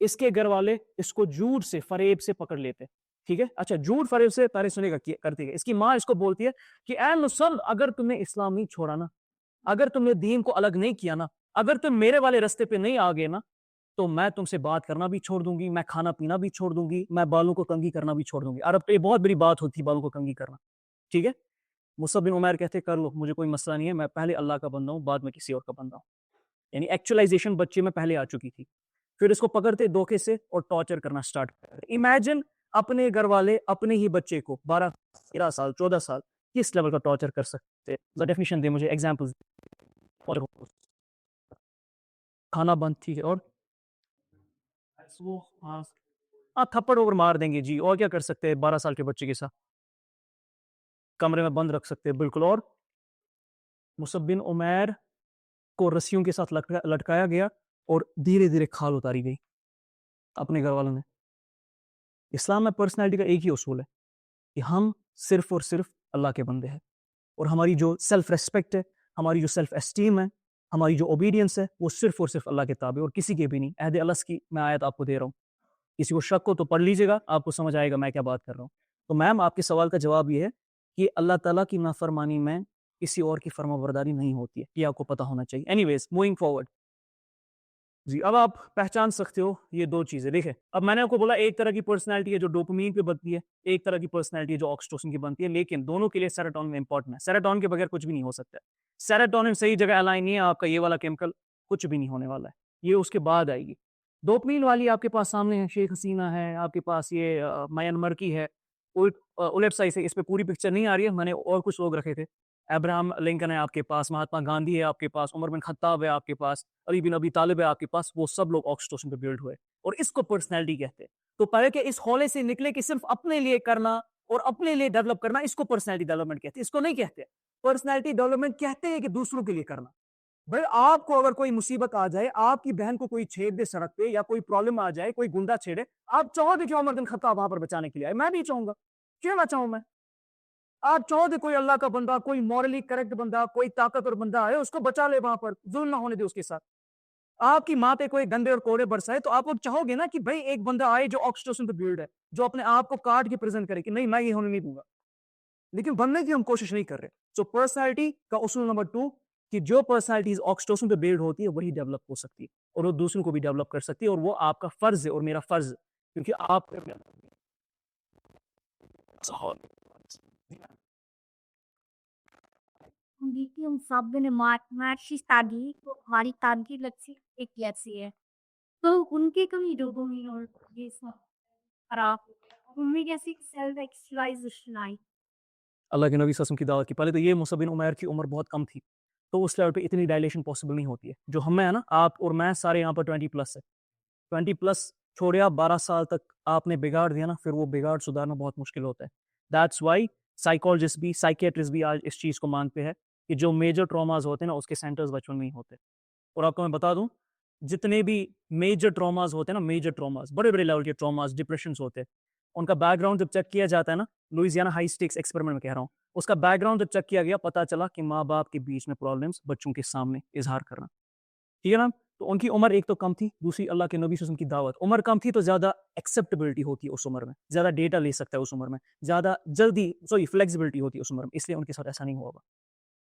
इसके घर वाले इसको झूठ से फरेब से पकड़ लेते हैं ठीक है अच्छा झूठ फरेब से तारे सुनेगा करती है इसकी माँ इसको बोलती है कि ऐ मुसल अगर तुमने इस्लाम नहीं छोड़ा ना अगर तुमने दीन को अलग नहीं किया ना अगर तुम मेरे वाले रास्ते पे नहीं आ गए ना तो मैं तुमसे बात करना भी छोड़ दूंगी मैं खाना पीना भी छोड़ दूंगी मैं बालों को कंघी करना भी छोड़ दूंगी अरब पे बहुत बड़ी बात होती है बालों को कंघी करना ठीक है मुसअब बिन उमैर कहते कर लो मुझे कोई मसला नहीं है मैं पहले अल्लाह का बंदा हूँ बाद में किसी और का बंदा हूँ यानी एक्चुअलाइजेशन बच्चे में पहले आ चुकी थी फिर इसको पकड़ते धोखे से और टॉर्चर करना स्टार्ट करते इमेजिन अपने घर वाले अपने ही बच्चे को 12-13 साल 14 साल किस लेवल का टॉर्चर कर सकते हैं डेफिनेशन दे मुझे एग्जांपल्स खाना बंद ठीक है और वो हाँ थप्पड़ और मार देंगे जी और क्या कर सकते हैं 12 साल के बच्चे के साथ कमरे में बंद रख सकते हैं बिल्कुल और मुसअब बिन उमैर को रस्सियों के साथ लटकाया गया और धीरे धीरे खाल उतारी गई अपने घर वालों ने इस्लाम में पर्सनैलिटी का एक ही उसूल है कि हम सिर्फ और सिर्फ अल्लाह के बंदे हैं और हमारी जो सेल्फ रेस्पेक्ट है हमारी जो सेल्फ एस्टीम है हमारी जो ओबीडियंस है वो सिर्फ और सिर्फ अल्लाह के ताबे और किसी के भी नहीं अहद अलस की मैं आयत आपको दे रहा हूँ किसी को शक हो तो पढ़ लीजिएगा आपको समझ आएगा मैं क्या बात कर रहा हूँ तो मैम आपके सवाल का जवाब ये है कि अल्लाह ताला की नाफरमानी में किसी और की फर्माबरदारी नहीं होती है ये आपको पता होना चाहिए एनीवेज मूविंग फॉरवर्ड जी अब आप पहचान सकते हो ये दो चीजें देखें अब मैंने आपको बोला एक तरह की पर्सनैलिटी है जो डोपामीन पे बनती है एक तरह की पर्सनैलिटी है जो ऑक्सीटोसिन की बनती है लेकिन दोनों के लिए सेरोटोनिन इंपॉर्टेंट है सेरोटोनिन के बगैर कुछ भी नहीं हो सकता सेरोटोनिन सही जगह अलाइन नहीं है आपका ये वाला केमिकल कुछ भी नहीं होने वाला है ये उसके बाद आएगी डोपामीन वाली आपके पास सामने है शेख हसीना है आपके पास ये म्यांमार की है उलेट साइड से इस पे पूरी पिक्चर नहीं आ रही है मैंने और कुछ लोग रखे थे अब्राहम लिंकन है आपके पास महात्मा गांधी है आपके पास उमर बिन खत्ताब है आपके पास अली बिन अबी तालिब है आपके पास वो सब लोग ऑक्सीटोसिन पे बिल्ड हुए और इसको पर्सनैलिटी कहते हैं तो पहले के इस हौले से निकले कि सिर्फ अपने लिए करना और अपने लिए डेवलप करना इसको पर्सनैलिटी डेवलपमेंट कहते हैं इसको नहीं कहते पर्सनैलिटी डेवलपमेंट कहते हैं कि दूसरों के लिए करना भाई आपको अगर कोई मुसीबत आ जाए आपकी बहन को कोई छेड़ दे सड़क पे या कोई प्रॉब्लम आ जाए कोई गुंडा छेड़े आप चाहोगे कि उमर बिन खत्ताब वहां पर बचाने के लिए आए मैं भी चाहूंगा क्यों ना चाहूं मैं आप चाहोगे कोई अल्लाह का बंदा कोई मॉरली करेक्ट बंदा कोई ताकतवर बंदा आए उसको बचा ले वहां पर जुल्म ना होने दे उसके साथ आपकी माँ पे कोई गंदे और कोड़े बरसाए तो आप लोग चाहोगे ना कि भाई एक बंदा आए जो ऑक्सीटोसिन पे बिल्ड है जो अपने आप को काट के प्रेजेंट करे कि नहीं मैं ये होने नहीं दूंगा लेकिन बनने की हम कोशिश नहीं कर रहे सो पर्सनैलिटी का उसूल नंबर 2 कि जो पर्सनैलिटीज ऑक्सीटोसिन पे बिल्ड होती है वही डेवलप हो सकती है और वो दूसरों को भी डेवलप कर सकती है और वो आपका फर्ज है और मेरा फर्ज है क्योंकि आप देखिए हम सब ने महर्षि सादी को हमारी तानकी लक्ष्य एक कैसी है तो उनके कमी डोपामिन और ये सब मम्मी कैसी सेल्फ एक्चुअलाइजेशन आई? अल्लाह के नबी सल्लल्लाहु अलैहि वसल्लम की दावत की। पहले तो ये मुसब बिन उमैर की उम्र बहुत कम थी, तो उस लेवल पे इतनी डायलेशन पॉसिबल नहीं होती है। जो हमें है ना, आप और मैं सारे यहाँ पर 20 प्लस है। 20 प्लस छोड़े आप 12 साल तक आपने बिगाड़ दिया ना, फिर वो बिगाड़ सुधारना बहुत मुश्किल होता है। दैट्स वाई साइकोलॉजिस्ट भी, साइकियाट्रिस्ट भी आज इस चीज़ को मानते हैं कि जो मेजर ट्रॉमास होते हैं ना, उसके सेंटर्स बचपन में ही होते हैं। और आपको मैं बता दूं, जितने भी मेजर ट्रॉमास होते हैं ना, मेजर ट्रॉमास, बड़े बड़े लेवल के ट्रॉमास, डिप्रेशन होते हैं, उनका बैकग्राउंड जब चेक किया जाता है ना, लुइसियाना हाई स्टेक्स एक्सपेरिमेंट में कह रहा हूँ, उसका बैकग्राउंड जब चेक किया गया, पता चला कि माँ बाप के बीच में प्रॉब्लम्स बच्चों के सामने इजहार करना। ठीक है ना? तो उनकी उम्र एक तो कम थी, दूसरी अल्लाह के नबी वसल्लम की दावत। उम्र कम थी तो ज़्यादा एक्सेप्टेबिलिटी होती है उस उम्र में, ज़्यादा डेटा ले सकता है उस उम्र में, ज़्यादा जल्दी सॉरी फ्लेक्सिबिलिटी होती है उस उम्र में, इसलिए उनके साथ ऐसा नहीं हुआ होगा।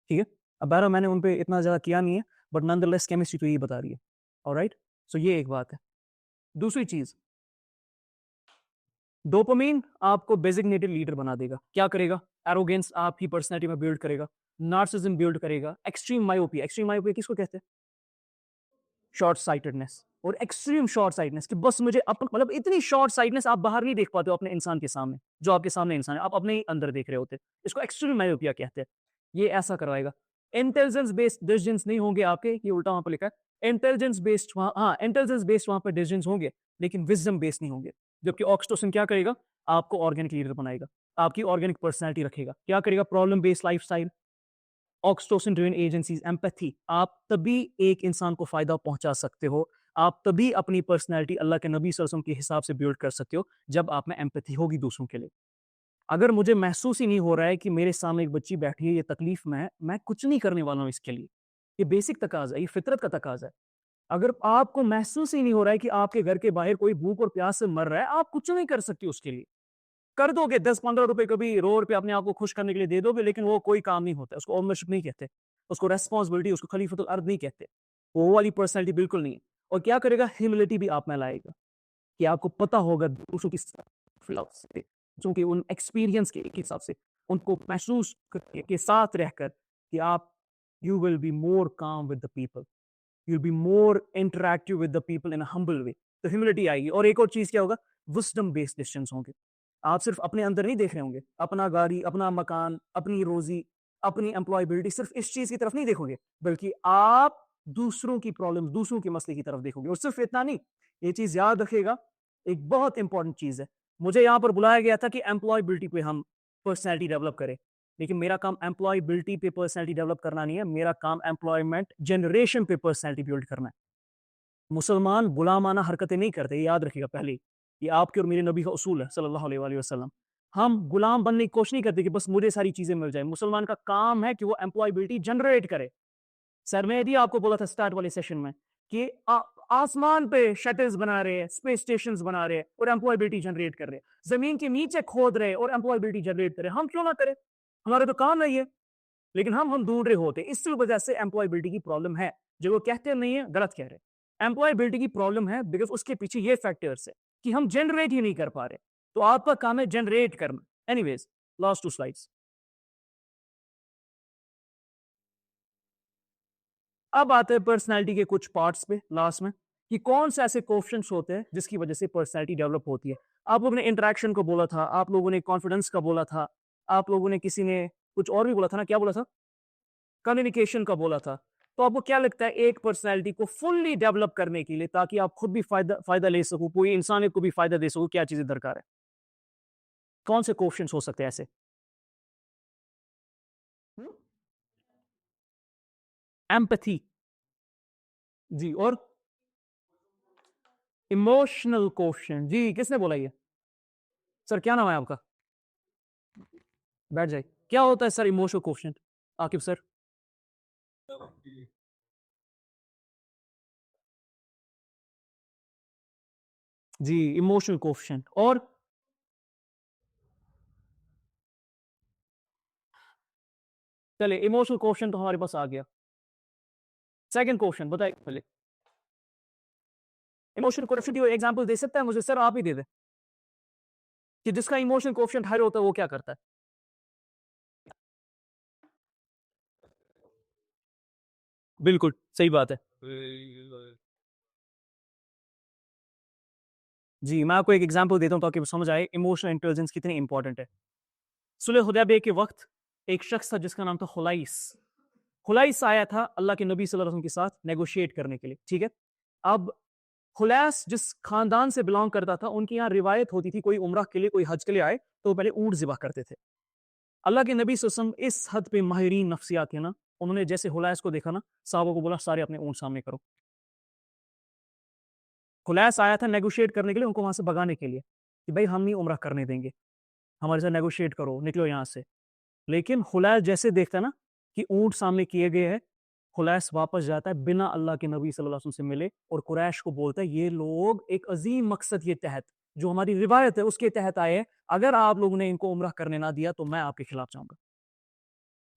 ठीक है? अब बहरहाल मैंने उन पे इतना ज़्यादा किया नहीं है, बट नॉनदलेस केमिस्ट्री तो यही बता रही है। ऑलराइट? सो ये एक बात है। दूसरी चीज़, डोपामाइन आपको डेज़िग्नेटेड लीडर बना देगा। क्या करेगा? एरोगेंस आपकी पर्सनैलिटी में बिल्ड करेगा, नार्सिसिज्म बिल्ड करेगा, एक्सट्रीम मायोपिया किसको कहते हैं? शॉर्ट साइटेडनेस और एक्सट्रीम शॉर्ट साइटनेस कि बस मुझे मतलब इतनी शॉर्ट साइटनेस आप बाहर नहीं देख पाते हो अपने इंसान के सामने, जो आपके सामने इंसान है, आप अपने ही अंदर देख रहे होते हैं। इसको एक्सट्रीम मायोपिया कहते हैं। ये ऐसा करवाएगा। इंटेलिजेंस बेस्ड डिसीजंस नहीं होंगे आपके, ये उल्टा वहां पर लिखा है। इंटेलिजेंस बेस्ड हाँ, इंटेलिजेंस बेस्ड वहां पर डिसीजंस होंगे, लेकिन विजडम बेस्ड नहीं होंगे। जबकि ऑक्सीटोसिन क्या करेगा? आपको ऑर्गेनिक लीडर बनाएगा, आपकी ऑर्गेनिक पर्सनैलिटी रखेगा। क्या करेगा? Problem based life, oxytocin driven agencies, empathy. आप तभी एक इंसान को फायदा पहुंचा सकते हो, आप तभी अपनी पर्सनैलिटी अल्लाह के नबी सल्लल्लाहु अलैहि वसल्लम के हिसाब से बिल्ड कर सकते हो, जब आप में एम्पैथी होगी दूसरों के लिए। अगर मुझे महसूस ही नहीं हो रहा है कि मेरे सामने एक बच्ची बैठी है, ये तकलीफ में है, मैं कुछ नहीं करने वाला हूँ इसके लिए। ये बेसिक तकाजा है, ये फितरत का तकाजा है। अगर आपको महसूस ही नहीं हो रहा है कि आपके घर के बाहर कोई भूख और प्यास से मर रहा है, आप कुछ नहीं कर सकते उसके लिए। कर दोगे 10-15 रुपए कभी रोड पे अपने आप को खुश करने के लिए दे दोगे, लेकिन वो कोई काम नहीं होता है। उसको ओनरशिप नहीं कहते, उसको रेस्पॉन्सिबिलिटी, उसको खलीफतुल अर्द नहीं कहते। वो वाली पर्सनैलिटी बिल्कुल नहीं है। और क्या करेगा? ह्यूमिलिटी भी आप में लाएगा कि आपको पता होगा दूसरों की से, दूसरों के उन एक्सपीरियंस के हिसाब से, उनको महसूस करके के साथ रहकर कि आप you will be more calm with the people, you will be more interactive with the people in a humble way. तो ह्यूमिलिटी आएगी। और एक और चीज क्या होगा? विजडम बेस्ड डिसीजंस होंगे। आप सिर्फ अपने अंदर नहीं देख रहे होंगे, अपना गाड़ी, अपना मकान, अपनी रोजी, अपनी एम्प्लॉयबिलिटी, सिर्फ इस चीज की तरफ नहीं देखोगे, बल्कि आप दूसरों की प्रॉब्लम, दूसरों के मसले की तरफ देखोगे। और सिर्फ इतना नहीं, ये चीज याद रखेगा, एक बहुत इंपॉर्टेंट चीज है। मुझे यहाँ पर बुलाया गया था कि एम्प्लॉयबिलिटी पे हम पर्सनैलिटी डेवलप करें, लेकिन मेरा काम एम्प्लॉयबिलिटी पे पर्सनैलिटी डेवलप करना नहीं है, मेरा काम एम्प्लॉयमेंट जनरेशन पे पर्सनैलिटी बिल्ड करना है। मुसलमान गुलामाना हरकतें नहीं करते, ये याद रखिएगा पहले। ये आपके और मेरे नबी का उसूल है सल्लल्लाहु अलैहि वसल्लम। हम गुलाम बनने की कोशिश नहीं करते कि बस मुझे सारी चीजें मिल जाए। मुसलमान का काम है कि वो एम्प्लॉयबिलिटी जनरेट करे। सर मैं यदि आपको बोला था स्टार्ट वाले सेशन में कि आसमान पे शटल्स बना रहे हैं, स्पेस स्टेशन बना रहे हैं और एम्प्लॉयबिलिटी जनरेट कर रहे हैं, जमीन के नीचे खोद रहे हैं और एम्प्लॉयबिलिटी जनरेट कर रहे हैं, हम क्यों ना करें? हमारा तो काम नहीं है। लेकिन हम ढूंढ रहे होते, इसी वजह से एम्प्लॉयबिलिटी की प्रॉब्लम है। जो वो कहते नहीं है, गलत कह रहे हैं। एम्प्लॉयबिलिटी की प्रॉब्लम है बिकॉज उसके पीछे ये फैक्टर्स है कि हम जनरेट ही नहीं कर पा रहे। तो आपका काम है जनरेट करना। Anyways, last 2 slides. अब आते हैं पर्सनैलिटी के कुछ पार्ट्स पे लास्ट में, कि कौन से ऐसे कोएफिशिएंट्स होते हैं जिसकी वजह से पर्सनैलिटी डेवलप होती है। आप लोगों ने इंटरेक्शन को बोला था, आप लोगों ने कॉन्फिडेंस का बोला था, आप लोगों ने किसी ने कुछ और भी बोला था ना, क्या बोला था? कम्युनिकेशन का बोला था। तो आपको क्या लगता है एक पर्सनैलिटी को फुल्ली डेवलप करने के लिए, ताकि आप खुद भी फायदा फायदा ले सको, पूरी इंसानियत को भी फायदा दे सको, क्या चीजें दरकार है? कौन से कोएफिशिएंट्स हो सकते हैं ऐसे? एम्पैथी, जी, और इमोशनल कोएफिशिएंट, जी, किसने बोला ये? सर क्या नाम है आपका? बैठ जाइए। क्या होता है sir emotional coefficient? Aqib sir. जी, इमोशनल कोएफिशिएंट। और चलिए, इमोशनल कोएफिशिएंट तो हमारे पास आ गया। सेकंड क्वेश्चन बताइए पहले। इमोशनल कोएफिशिएंट की एग्जांपल दे सकता है मुझे? सर आप ही दे दें कि जिसका इमोशनल कोएफिशिएंट हाई होता है वो क्या करता है? बिल्कुल सही बात है। जी, मैं आपको एक एग्जांपल देता हूँ ताकि आपको समझ आए इमोशनल इंटेलिजेंस कितनी इंपॉर्टेंट है। सुलह हुदैबिया के वक़्त एक शख्स था जिसका नाम था खुलाइस। खुलाइस आया था अल्लाह के नबी सल्लल्लाहु अलैहि वसल्लम के साथ नेगोशिएट करने के लिए, ठीक है? अब खुलैस जिस खानदान से बिलॉन्ग करता था, उनके यहाँ रिवायत होती थी कोई उम्रा के लिए, कोई हज के लिए आए, तो वो पहले ऊँट ज़िबह करते थे। अल्लाह के नबी सल्लल्लाहु अलैहि वसल्लम इस हद पे माहिरीन नफ्सियात थे ना, उन्होंने जैसे खुलैस को देखा ना, साहबा को बोला सारे अपने ऊँट सामने करो। खुलैस आया था नेगोशिएट करने के लिए, उनको वहाँ से भगाने के लिए, कि भाई हम नहीं उम्रा करने देंगे, हमारे साथ नेगोशिएट करो, निकलो यहाँ से। लेकिन खुलैस जैसे देखता है ना कि ऊँट सामने किए गए हैं, खुलैस वापस जाता है बिना अल्लाह के नबी सल्लल्लाहु अलैहि वसल्लम से मिले और कुरैश को बोलता है ये लोग एक अजीम मकसद के तहत जो हमारी रिवायत है उसके तहत आए हैं, अगर आप लोगों ने इनको उम्रा करने ना दिया तो मैं आपके खिलाफ जाऊंगा।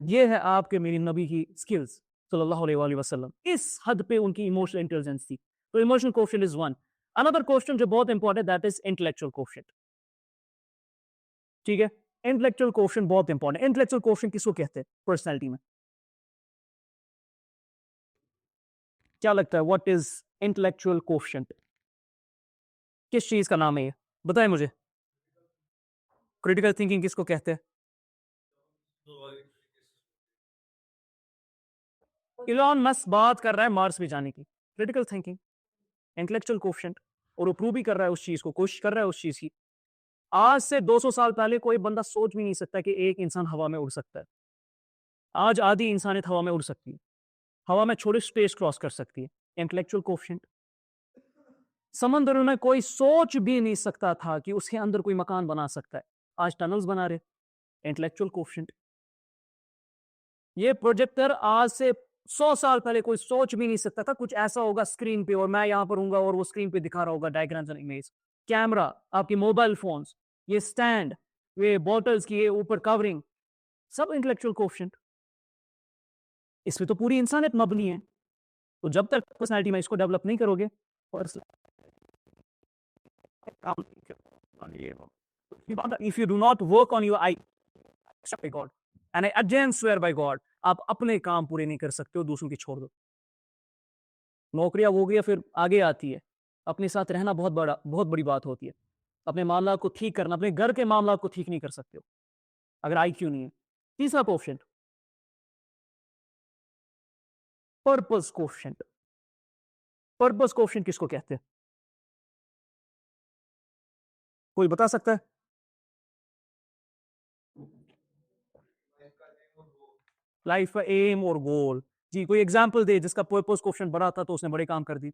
ये है आपके मेरी नबी की स्किल्स सल्लल्लाहु अलैहि वसल्लम, इस हद पे उनकी इमोशनल इंटेलिजेंस थी। तो emotional coefficient is one. Another question जो बहुत important that is intellectual coefficient. ठीक है, इंटेलेक्चुअल कोएफिशिएंट बहुत इंपॉर्टेंट। इंटेलेक्चुअल कोएफिशिएंट किसको कहते हैं पर्सनैलिटी में? क्या लगता है व्हाट इज इंटेलेक्चुअल कोएफिशिएंट? किस चीज का नाम है ये? बताएं मुझे। क्रिटिकल थिंकिंग किसको कहते हैं? इलॉन मस्क बात कर रहा है मार्स पे जाने की। क्रिटिकल थिंकिंग, इंटेलेक्चुअल कोएफिशिएंट, और वो प्रूव भी कर रहा है उस चीज को, कोशिश कर रहा है उस चीज की। आज से 200 साल पहले कोई बंदा सोच भी नहीं सकता कि एक इंसान हवा में उड़ सकता है। आज आधी इंसानियत हवा में उड़ सकती है, हवा में छोटे स्पेस क्रॉस कर सकती है। Intellectual coefficient. समंदर में कोई सोच भी नहीं सकता था कि उसके अंदर कोई मकान बना सकता है, आज टनल्स बना रहे। Intellectual coefficient. ये प्रोजेक्टर आज से 100 साल पहले कोई सोच भी नहीं सकता था कुछ ऐसा होगा स्क्रीन पे और मैं यहां पर हूंगा और वो स्क्रीन पे दिखा रहा होगा डायग्राम्स एंड इमेज। कैमरा, आपके मोबाइल फोन्स, ये स्टैंड, ये बॉटल्स की ये ऊपर कवरिंग, सब इंटेलेक्चुअल कोएफिशिएंट। इसमें तो पूरी इंसानियत मबनी है। तो जब तक पर्सनालिटी में इसको डेवलप नहीं करोगे, if you do not work on your I God and I again swear by God, आप अपने काम पूरे नहीं कर सकते हो, दूसरों की छोड़ दो। नौकरियां वो गया फिर आगे आती है, अपने साथ रहना बहुत बड़ी बात होती है। अपने मामला को ठीक करना, अपने घर के मामला को ठीक नहीं कर सकते हो अगर आईक्यू नहीं है। तीसरा coefficient, purpose coefficient. Purpose coefficient किसको कहते हैं? कोई बता सकता है? लाइफ का एम और गोल। जी, कोई एग्जांपल दे जिसका पर्पस कोएफिशिएंट बड़ा था तो उसने बड़े काम कर दी।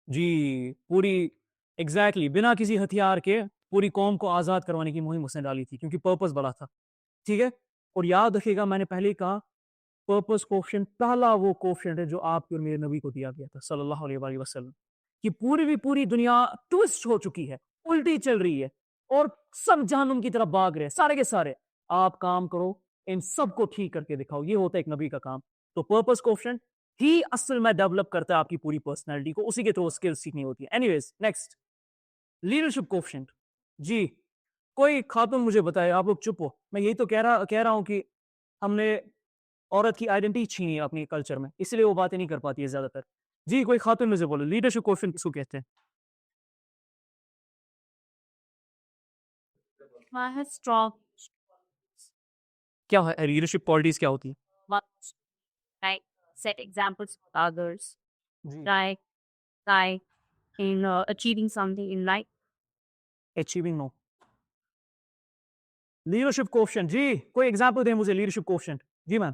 जी, पूरी एग्जैक्टली बिना किसी हथियार के पूरी कौम को आजाद करवाने की मुहिम उसने डाली थी क्योंकि पर्पस बड़ा था। ठीक है, और याद रखिएगा मैंने पहले ही कहा पर्पस कोएफिशिएंट पहला वो कोएफिशिएंट है जो आपके और मेरे नबी को दिया गया था सल्लल्लाहु अलैहि वसल्लम। कि पूरी की पूरी दुनिया ट्विस्ट हो चुकी है, उल्टी चल रही है और सब जहन्नुम की तरफ भाग रहे हैं सारे के सारे। आप काम करो, इन सबको ठीक करके दिखाओ, ये होता है एक नबी का काम। तो पर्पस कोएफिशिएंट ही असल में डेवलप करता है आपकी पूरी पर्सनैलिटी को, उसी के थ्रू स्किल्स सीखनी होती है। Anyways next, leadership coefficient. जी, कोई खातून मुझे बताए, आप लोग चुप हो, मैं यही तो कह रहा हूं कि हमने औरत की आइडेंटिटी छीनी है अपनी कल्चर में, इसलिए वो बातें नहीं कर पाती है ज्यादातर। जी, कोई खातून मुझे बोलो लीडरशिप कोएफिशिएंट किसको कहते हैं? I have strong क्या है लीडरशिप क्वालिटीज, क्या होती है? ones, like set examples for others, जी, like in achieving something in life. Achieving no. Leadership coefficient, जी कोई एग्जांपल दें मुझे लीडरशिप कोएफिशिएंट। जी मैम।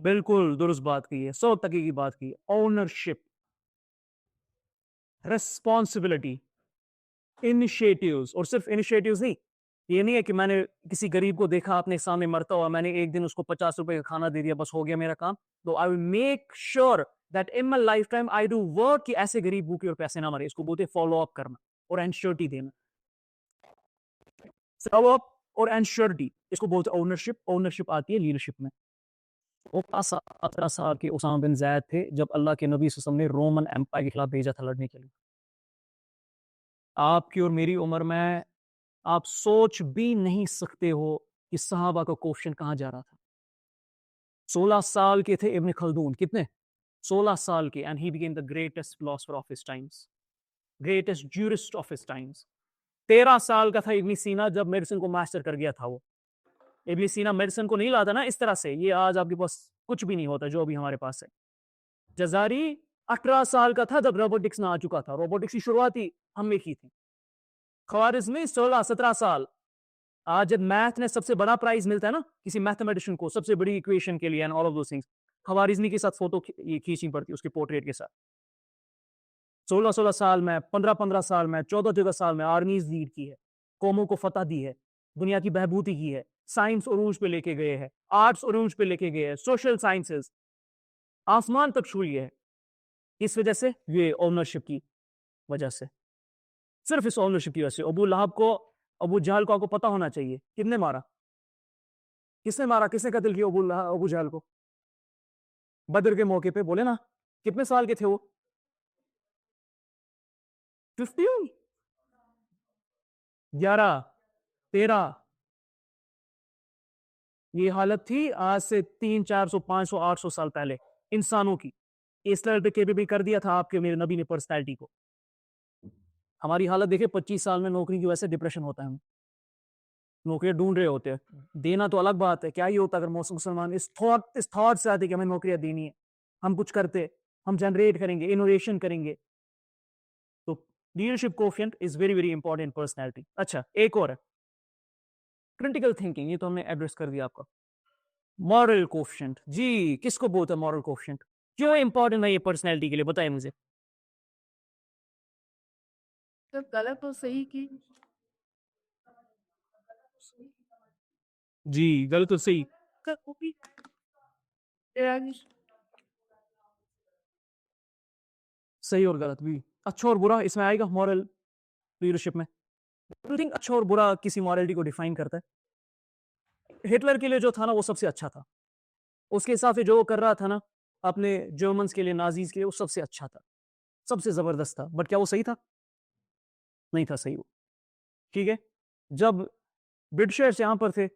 बिल्कुल दुरुस्त बात की है, 100% की बात की है। ओनरशिप, रिस्पॉन्सिबिलिटी, इनिशिएटिव्स, और सिर्फ इनिशिएटिव्स नहीं, ये नहीं है कि मैंने किसी गरीब को देखा अपने सामने मरता हुआ, मैंने एक दिन उसको 50 रुपए का खाना दे दिया, बस हो गया मेरा काम। तो I will make sure that in my life time I do work कि ऐसे गरीब भूखे और पैसे ना मरे। इसको बोलते फॉलो अप करना और एंश्योरिटी देना। फॉलो अप और एंश्योरिटी, इसको बोलते ओनरशिप। ओनरशिप आती है लीडरशिप में। वो 17 साल के उसामा बिन जैद थे जब अल्लाह के नबी सल्लल्लाहु अलैहि वसल्लम ने रोमन एम्पायर के खिलाफ भेजा था लड़ने के लिए। आपकी और मेरी उम्र में आप सोच भी नहीं सकते हो कि सहाबा का कोएफिशिएंट कहां जा रहा था। 16 साल के थे इब्न खल्दून, कितने? 16 साल के, and he became the greatest philosopher of his times, greatest jurist of his times. 13 साल का था इब्न सीना जब मेडिसिन को मास्टर कर गया था वो। इब्न सीना मेडिसिन को नहीं लाता ना इस तरह से, ये आज आपके पास कुछ भी नहीं होता जो अभी हमारे पास है। जजारी 18 साल का था जब रोबोटिक्स में आ चुका था, रोबोटिक्स की शुरुआत ही हमने की थी। ख्वारिज़मी 16-17 साल। आज जब मैथ में सबसे बड़ा प्राइज मिलता है ना किसी मैथमेटिशियन को, सबसे बड़ी इक्वेशन के लिए and all of those things, Khwarizmi के साथ फोटो खींचनी पड़ती है उसके पोर्ट्रेट के साथ। 16-16 साल में, 15-15 साल में, 14-14 साल में आर्मीज लीड की है, कौमों को फतह दी है, दुनिया की बहबूदी की है, साइंस उरूज पे लेके गए हैं, आर्ट्स उरूज पे लेके गए हैं, सोशल साइंसेस आसमान तक छू लिए है। इस वजह से, ये ओनरशिप की वजह से, सिर्फ इस ओनरशिप की वजह से। अबू लहब को, अबू जहल को आपको पता होना चाहिए किसने मारा, किसने मारा, किसने कत्ल किया अबू जहल को बदर के मौके पे, बोले ना। कितने साल के थे वो? 15, 11, 13। ये हालत थी आज से 300, 400, 500, 800 साल पहले इंसानों की। इस लेवल पे केबल कर दिया था आपके मेरे नबी ने पर्सनैलिटी को। हमारी हालत देखे, 25 साल में नौकरी की वजह से डिप्रेशन होता है, हम नौकरियां ढूंढ रहे होते हैं। देना तो अलग बात है, क्या ही होता अगर मुसलमान इस थॉट से आते कि हमें नौकरियां देनी है, हम कुछ करते, हम जनरेट करेंगे, इनोवेशन करेंगे। तो leadership coefficient is very very important personality. अच्छा, एक और है क्रिटिकल थिंकिंग, ये तो हमने एड्रेस कर दिया आपका। मॉरल कोफिशिएंट, जी किसको बोलते हैं मॉरल कोफिशिएंट, क्यों इंपॉर्टेंट है ये पर्सनैलिटी के लिए, बताइए मुझे। तो गलत और सही की जी गलत और सही, सही और गलत भी, अच्छा और बुरा इसमें आएगा मॉरल लीडरशिप में। थिंक अच्छा और बुरा किसी मॉरलिटी को डिफाइन करता है। हिटलर के लिए जो था ना वो सबसे अच्छा था, उसके हिसाब से जो वो कर रहा था ना अपने जर्मन्स के लिए, नाजीज के लिए, वो सबसे अच्छा था, सबसे जबरदस्त था। बट क्या वो सही था? नहीं था सही वो। ठीक है, जब ब्रिटिशर्स यहाँ पर थे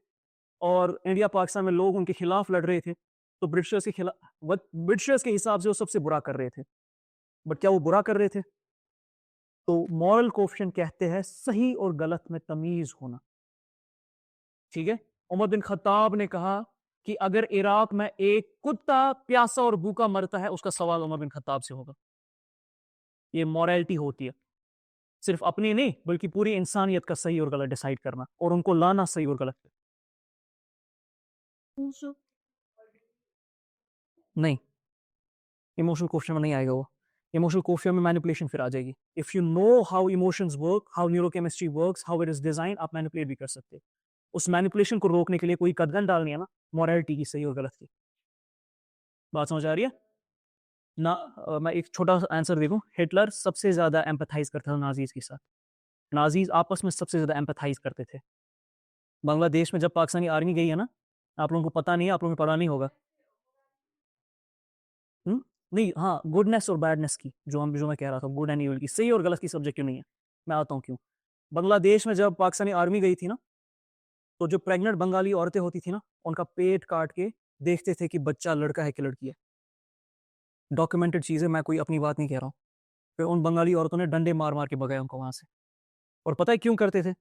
और इंडिया पाकिस्तान में लोग उनके खिलाफ लड़ रहे थे, तो ब्रिटिशर्स के खिलाफ, ब्रिटिशर्स के हिसाब से वो सबसे बुरा कर रहे थे। बट क्या वो बुरा कर रहे थे? तो मॉरल कोफिशिएंट कहते हैं सही और गलत में तमीज होना। ठीक है, उमर बिन खत्ताब ने कहा कि अगर इराक में एक कुत्ता प्यासा और भूखा मरता है, उसका सवाल उमर बिन खत्ताब से होगा। ये मॉरलिटी होती है, सिर्फ अपनी नहीं बल्कि पूरी इंसानियत का सही और गलत डिसाइड करना और उनको लाना सही और गलत पे। नहीं, इमोशनल क्वेश्चन में नहीं आएगा वो। इमोशनल क्वेश्चन में मैनिपुलेशन फिर आ जाएगी। If you know how emotions work, how neurochemistry works, how it is design, आप मैनिपुलेट भी कर सकते हैं। उस मैनिपुलेशन को रोकने के लिए कोई कदगन डालनी है ना मॉरलिटी की, सही और गलत की। बात समझ आ रही है ना? मैं एक छोटा सा आंसर दे दूं। हिटलर सबसे ज्यादा एम्पैथाइज करता था नाजीज के साथ, नाजीज आपस में सबसे ज्यादा एम्पैथाइज करते थे। बांग्लादेश में जब पाकिस्तानी आर्मी गई है ना, आप लोगों को पता नहीं है, आप लोगों को पता नहीं होगा। नहीं, हाँ, गुडनेस और बैडनेस की, जो मैं कह रहा था, गुड एंड इविल की, सही और गलत की सब्जेक्ट क्यों नहीं है, मैं आता हूँ क्यों। बांग्लादेश में जब पाकिस्तानी आर्मी गई थी ना, तो जो प्रेग्नेंट बंगाली औरतें होती थी ना, उनका पेट काट के देखते थे कि बच्चा लड़का है कि लड़की है। डॉक्यूमेंटेड चीज़ है, मैं कोई अपनी बात नहीं कह रहा हूँ। फिर उन बंगाली औरतों ने डंडे मार मार के भगाया उनको वहां से। और पता है क्यों करते थे?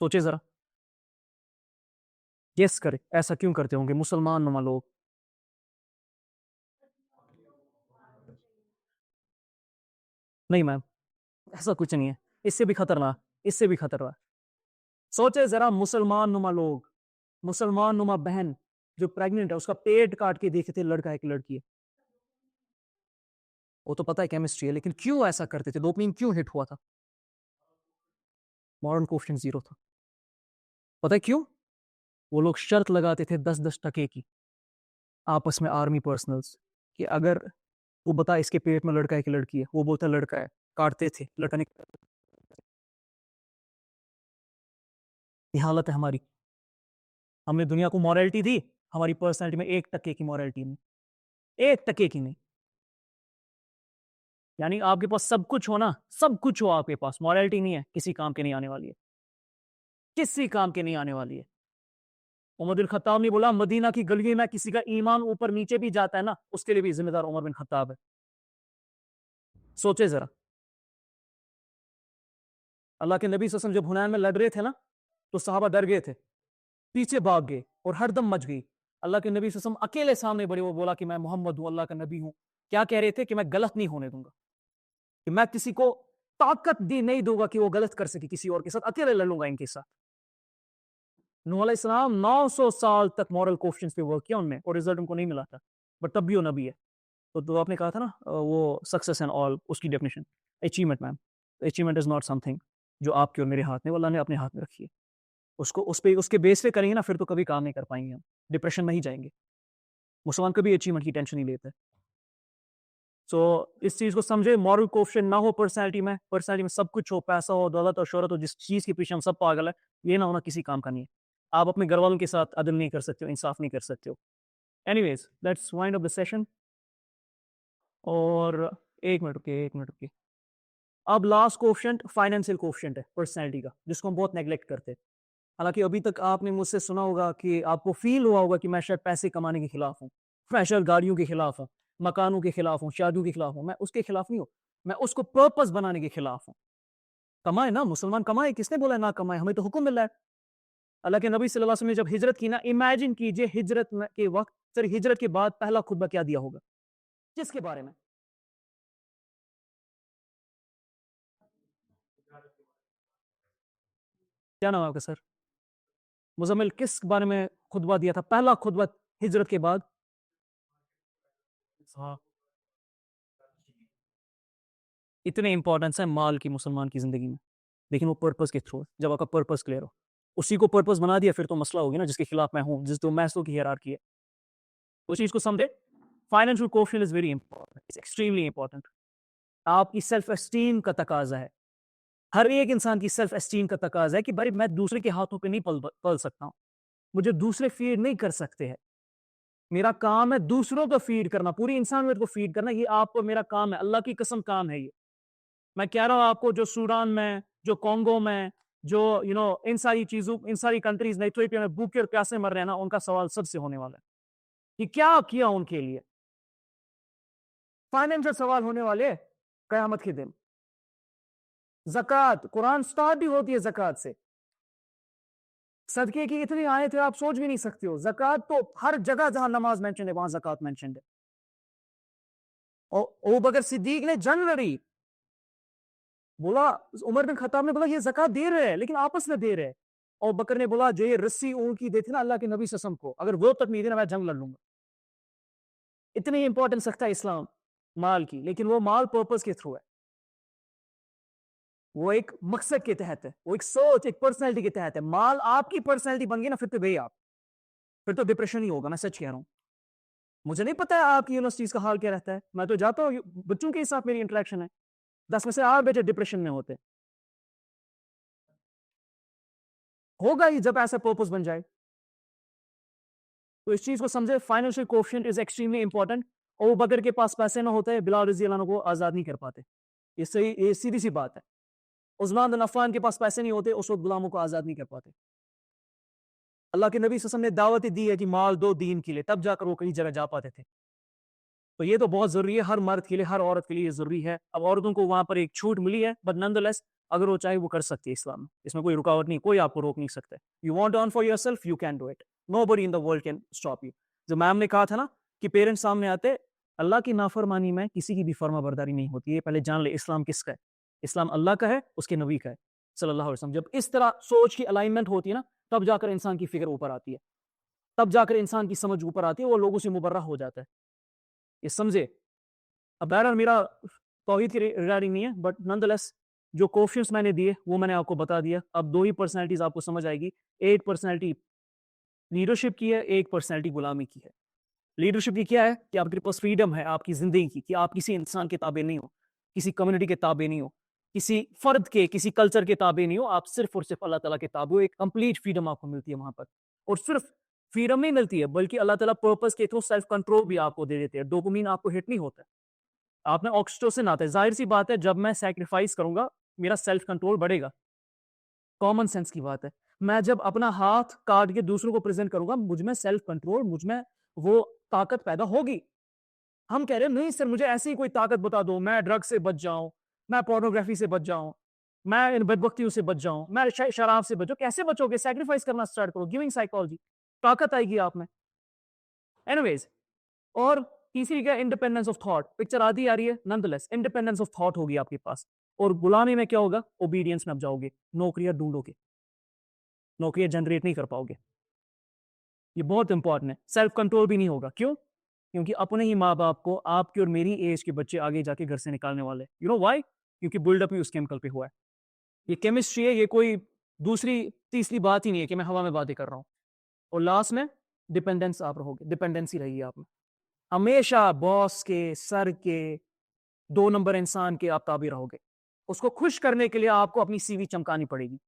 सोचे जरा, गेस करे, ऐसा क्यों करते होंगे मुसलमान नुमा लोग? नहीं मैम, ऐसा कुछ नहीं है, इससे भी खतरनाक, इससे भी खतरनाक। सोचे जरा, मुसलमान नुमा लोग, मुसलमान नुमा बहन जो प्रेग्नेंट है, उसका पेट काट के देखते थे लड़का है कि लड़की है। वो तो पता है केमिस्ट्री है, लेकिन क्यों ऐसा करते थे? डोपामिन क्यों हिट हुआ था? मॉरल कोफिशिएंट 0 था। पता है क्यों? वो लोग शर्त लगाते थे 10-10 टके की आपस में, आर्मी पर्सनल्स, कि अगर वो बता इसके पेट में लड़का है कि लड़की है, वो बोलता लड़का है, काटते थे, लड़का नहीं। ये हालत है हमारी। हमने दुनिया को मॉरलिटी दी, हमारी पर्सनैलिटी में 1% की मॉरलिटी नहीं, 1% की नहीं। यानी आपके पास सब कुछ हो ना, सब कुछ हो आपके पास, मॉरलिटी नहीं है, किसी काम के नहीं आने वाली है, किसी काम के नहीं आने वाली है। उमर बिन खत्ताब ने बोला मदीना की गलियों में किसी का ईमान ऊपर नीचे भी जाता है ना, उसके लिए भी जिम्मेदार उमर बिन खत्ताब है। सोचे जरा, अल्लाह के नबी सल्लल्लाहु अलैहि वसल्लम जब हुनैन में लड़ रहे थे ना, तो सहाबा डर गए थे, पीछे भाग गए और हरदम मच गई। अल्लाह के नबी सल्लल्लाहु अलैहि वसल्लम अकेले सामने बड़े, वो बोला कि मैं मोहम्मद हूँ, अल्लाह का नबी हूँ। क्या कह रहे थे कि मैं गलत नहीं होने दूंगा, कि मैं किसी को ताकत दी नहीं दूंगा कि वो गलत कर सके किसी और के साथ, अकेले लड़ूंगा इनके साथ। नूह अलैहिस्सलाम 900 साल तक मॉरल क्वेश्चंस पे वर्क किया उनमें, और रिजल्ट उनको नहीं मिला था, बट तब भी वो नबी है। तो आपने कहा था ना वो सक्सेस एंड ऑल, उसकी definition achievement ma'am, achievement is not something जो आपके और मेरे हाथ में, वो अल्लाह ने अपने हाथ में रखी है। उसको उस पे उसके बेस पे करेंगे ना, फिर तो कभी काम नहीं कर पाएंगे, हम डिप्रेशन में ही जाएंगे। मुसलमान कभी अचीवमेंट की टेंशन नहीं लेते। सो इस चीज़ को समझे, मॉरल कोएफिशिएंट ना हो पर्सनैलिटी में सब कुछ हो, पैसा हो, दौलत हो, शोहरत हो, जिस चीज़ के पीछे हम सब पागल है, ये ना होना किसी काम का नहीं है। आप अपने घर वालों के साथ अदल नहीं कर सकते हो, इंसाफ नहीं कर सकते हो। Anyways let's wind up the session. और एक मिनट रुकिए। अब लास्ट कोएफिशिएंट फाइनेंशियल कोएफिशिएंट है पर्सनैलिटी का, जिसको हम बहुत नेग्लेक्ट करते हैं। हालांकि अभी तक आपने मुझसे सुना होगा कि आपको फील हुआ होगा कि मैं शायद पैसे कमाने के खिलाफ हूँ, मैं शायद गाड़ियों के खिलाफ हूँ, मकानों के खिलाफ हूँ, शादियों के खिलाफ हूँ। मैं उसके खिलाफ नहीं हूँ, मैं उसको पर्पस बनाने के खिलाफ हूँ। कमाए ना, मुसलमान कमाए, किसने बोला ना कमाए, हमें तो हुक्म मिल रहा है। अल्लाह के नबी सल्लल्लाहु अलैहि वसल्लम ने जब हिजरत की ना, इमेजिन कीजिए के वक्त, सर हिजरत के बाद पहला खुतबा क्या दिया होगा, किसके बारे में? क्या नाम है आपका सर? मुजम्मिल, किस बारे में खुतबा दिया था, पहला खुतबा हिजरत के बाद? हाँ, इतने इंपॉर्टेंस है माल की मुसलमान की जिंदगी में, लेकिन वो पर्पस के थ्रू है। जब आपका पर्पस क्लियर हो, उसी को पर्पस बना दिया, फिर तो मसला हो गया ना, जिसके खिलाफ मैं हूँ, जिस तो मैसो की हायरार्की है, उस चीज को समझे। Financial coefficient is very important, it's extremely important. आपकी सेल्फ एस्टीम का तकाजा है, हर एक इंसान की सेल्फ एस्टीम का तकाजा है कि भाई मैं दूसरे के हाथों पे नहीं पल सकता हूँ, मुझे दूसरे फीड नहीं कर सकते हैं। मेरा काम है दूसरों को फीड करना, पूरी इंसानियत को फीड करना, ये आपको मेरा काम है, अल्लाह की कसम काम है ये। मैं कह रहा हूँ आपको, जो सूडान में, जो कॉन्गो में, जो इन सारी चीजों, इन सारी कंट्रीज में, इथियोपिया में भूखे और प्यासे मर रहे हैं ना, उनका सवाल सबसे होने वाला है कि क्या किया उनके लिए। फाइनेंशियल सवाल होने वाले कयामत के दिन। ज़कात, कुरान स्टार्ट भी होती है ज़कात से। सदके की इतनी आयत है आप सोच भी नहीं सकते हो। ज़कात तो हर जगह जहां नमाज मेंशन है वहां ज़कात मेंशन है। और अबू बकर सिद्दीक ने जनवरी बोला, उमर बिन खत्ताब ने बोला ये ज़कात दे रहे हैं, लेकिन आपस में दे रहे हैं। और बकर ने बोला जो ये रस्सी ऊँट की देती ना अल्लाह के नबी ससम को, अगर वो तक नहीं देना मैं जंग लड़ लूंगा। इतनी इंपॉर्टेंस रखता है इस्लाम माल की, लेकिन वो माल पर्पस के थ्रू है, वो एक मकसद के तहत है, वो एक सोच, एक पर्सनैलिटी के तहत है। माल आपकी पर्सनैलिटी बन गई ना, फिर तो गई आप, फिर तो डिप्रेशन ही होगा। मैं सच कह रहा हूँ, मुझे नहीं पता है आपकी यूनिवर्सिटीज का हाल क्या रहता है, मैं तो जाता हूँ, बच्चों के साथ मेरी इंटरेक्शन है, 10 में से 8 बच्चे डिप्रेशन में होते होगा ही जब ऐसा पर्पस बन जाए। तो इस चीज को समझे, financial coefficient is extremely important. और बकर के पास पैसे ना होते बिलाल रजी अल्लाह अन्हु को आजाद नहीं कर पाते, ये सीधी सी बात है। उस्मान बिन अफ़्फ़ान के पास पैसे नहीं होते, उस वक्त गुलामों को आजाद नहीं कर पाते। अल्लाह के नबी सल्लल्लाहु अलैहि वसल्लम ने दावत दी है कि माल दो दीन के लिए, तब जाकर वो कई जगह जा पाते थे। तो ये तो बहुत जरूरी है, हर मर्द के लिए, हर औरत के लिए जरूरी है। अब औरतों को वहां पर एक छूट मिली है, बट नॉनदलेस अगर वो चाहे वो कर सकती है इस्लाम में, इसमें कोई रुकावट नहीं, कोई आपको रोक नहीं सकता। You want to earn for yourself, you can do it, nobody in the world can stop you. जो मैम ने कहा था ना कि पेरेंट्स सामने आते, अल्लाह की नाफरमानी में किसी की भी फर्मा बरदारी नहीं होती है। पहले जान ले इस्लाम किसका है, इस्लाम अल्लाह का है, उसके नबी का है सल्लल्लाहु अलैहि वसल्लम। जब इस तरह सोच की अलाइनमेंट होती है ना, तब जाकर इंसान की फिक्र ऊपर आती है, तब जाकर इंसान की समझ ऊपर आती है, वो लोगों से मुबर्रा हो जाता है। ये समझे। अब बहरहाल मेरा तौहीद की रिगार्डिंग नहीं है, बट नॉनदलेस जो कोएफिशिएंट्स मैंने दिए वो मैंने आपको बता दिया। अब दो ही पर्सनैलिटीज आपको समझ आएगी, एक पर्सनैलिटी लीडरशिप की है, एक पर्सनैलिटी गुलामी की है। लीडरशिप की क्या है कि आपके पास फ्रीडम है आपकी जिंदगी की, कि आप किसी इंसान के ताबे नहीं हो, किसी कम्युनिटी के ताबे नहीं हो, किसी फर्द के, किसी कल्चर के ताबे नहीं हो, आप सिर्फ और सिर्फ अल्लाह ताला के ताबे हो। एक कंप्लीट फ्रीडम आपको मिलती है वहां पर। और सिर्फ फ्रीडम नहीं मिलती है, बल्कि अल्लाह ताला पर्पस के थ्रू सेल्फ कंट्रोल भी आपको दे देते हैं। डोपामिन आपको हिट नहीं होता है, आप में ऑक्सीटोसिन आता है। जाहिर सी बात है, जब मैं सैक्रिफाइस करूंगा मेरा सेल्फ कंट्रोल बढ़ेगा, कॉमन सेंस की बात है। मैं जब अपना हाथ काट के दूसरों को प्रेजेंट करूंगा, मुझ में सेल्फ कंट्रोल, मुझ में वो ताकत पैदा होगी। हम कह रहे हैं नहीं सर, मुझे ऐसी कोई ताकत बता दो, मैं ड्रग से बच जाऊं, मैं पोर्नोग्राफी से बच जाऊं, मैं इन बदबख्तियों से बच जाऊं, मैं शराब से बचूं। कैसे बचोगे? सेक्रीफाइस करना स्टार्ट करो, गिविंग साइकोलॉजी, ताकत आएगी आप में। एनीवेज, और तीसरी क्या? Independence of thought. पिक्चर आधी आ रही है, नॉनदलेस इंडिपेंडेंस ऑफ थॉट होगी आपके पास। और गुलामी में क्या होगा? ओबीडियंस में आप जाओगे, नौकरियां ढूंढोगे, नौकरियां जनरेट नहीं कर पाओगे। ये बहुत इंपॉर्टेंट है। सेल्फ कंट्रोल भी नहीं होगा। क्यों? क्योंकि अपने ही माँ बाप को आपकी और मेरी एज के बच्चे आगे जाके घर से निकालने वाले। You know why? क्योंकि बिल्डअप ही उस केमिकल पे हुआ है। ये केमिस्ट्री है, ये कोई दूसरी तीसरी बात ही नहीं है कि मैं हवा में बातें कर रहा हूँ। और लास्ट में डिपेंडेंस आप रहोगे, डिपेंडेंसी रहेगी आप में। हमेशा बॉस के, सर के, 2 नंबर इंसान के आप ताबे रहोगे। उसको खुश करने के लिए आपको अपनी सीवी चमकानी पड़ेगी।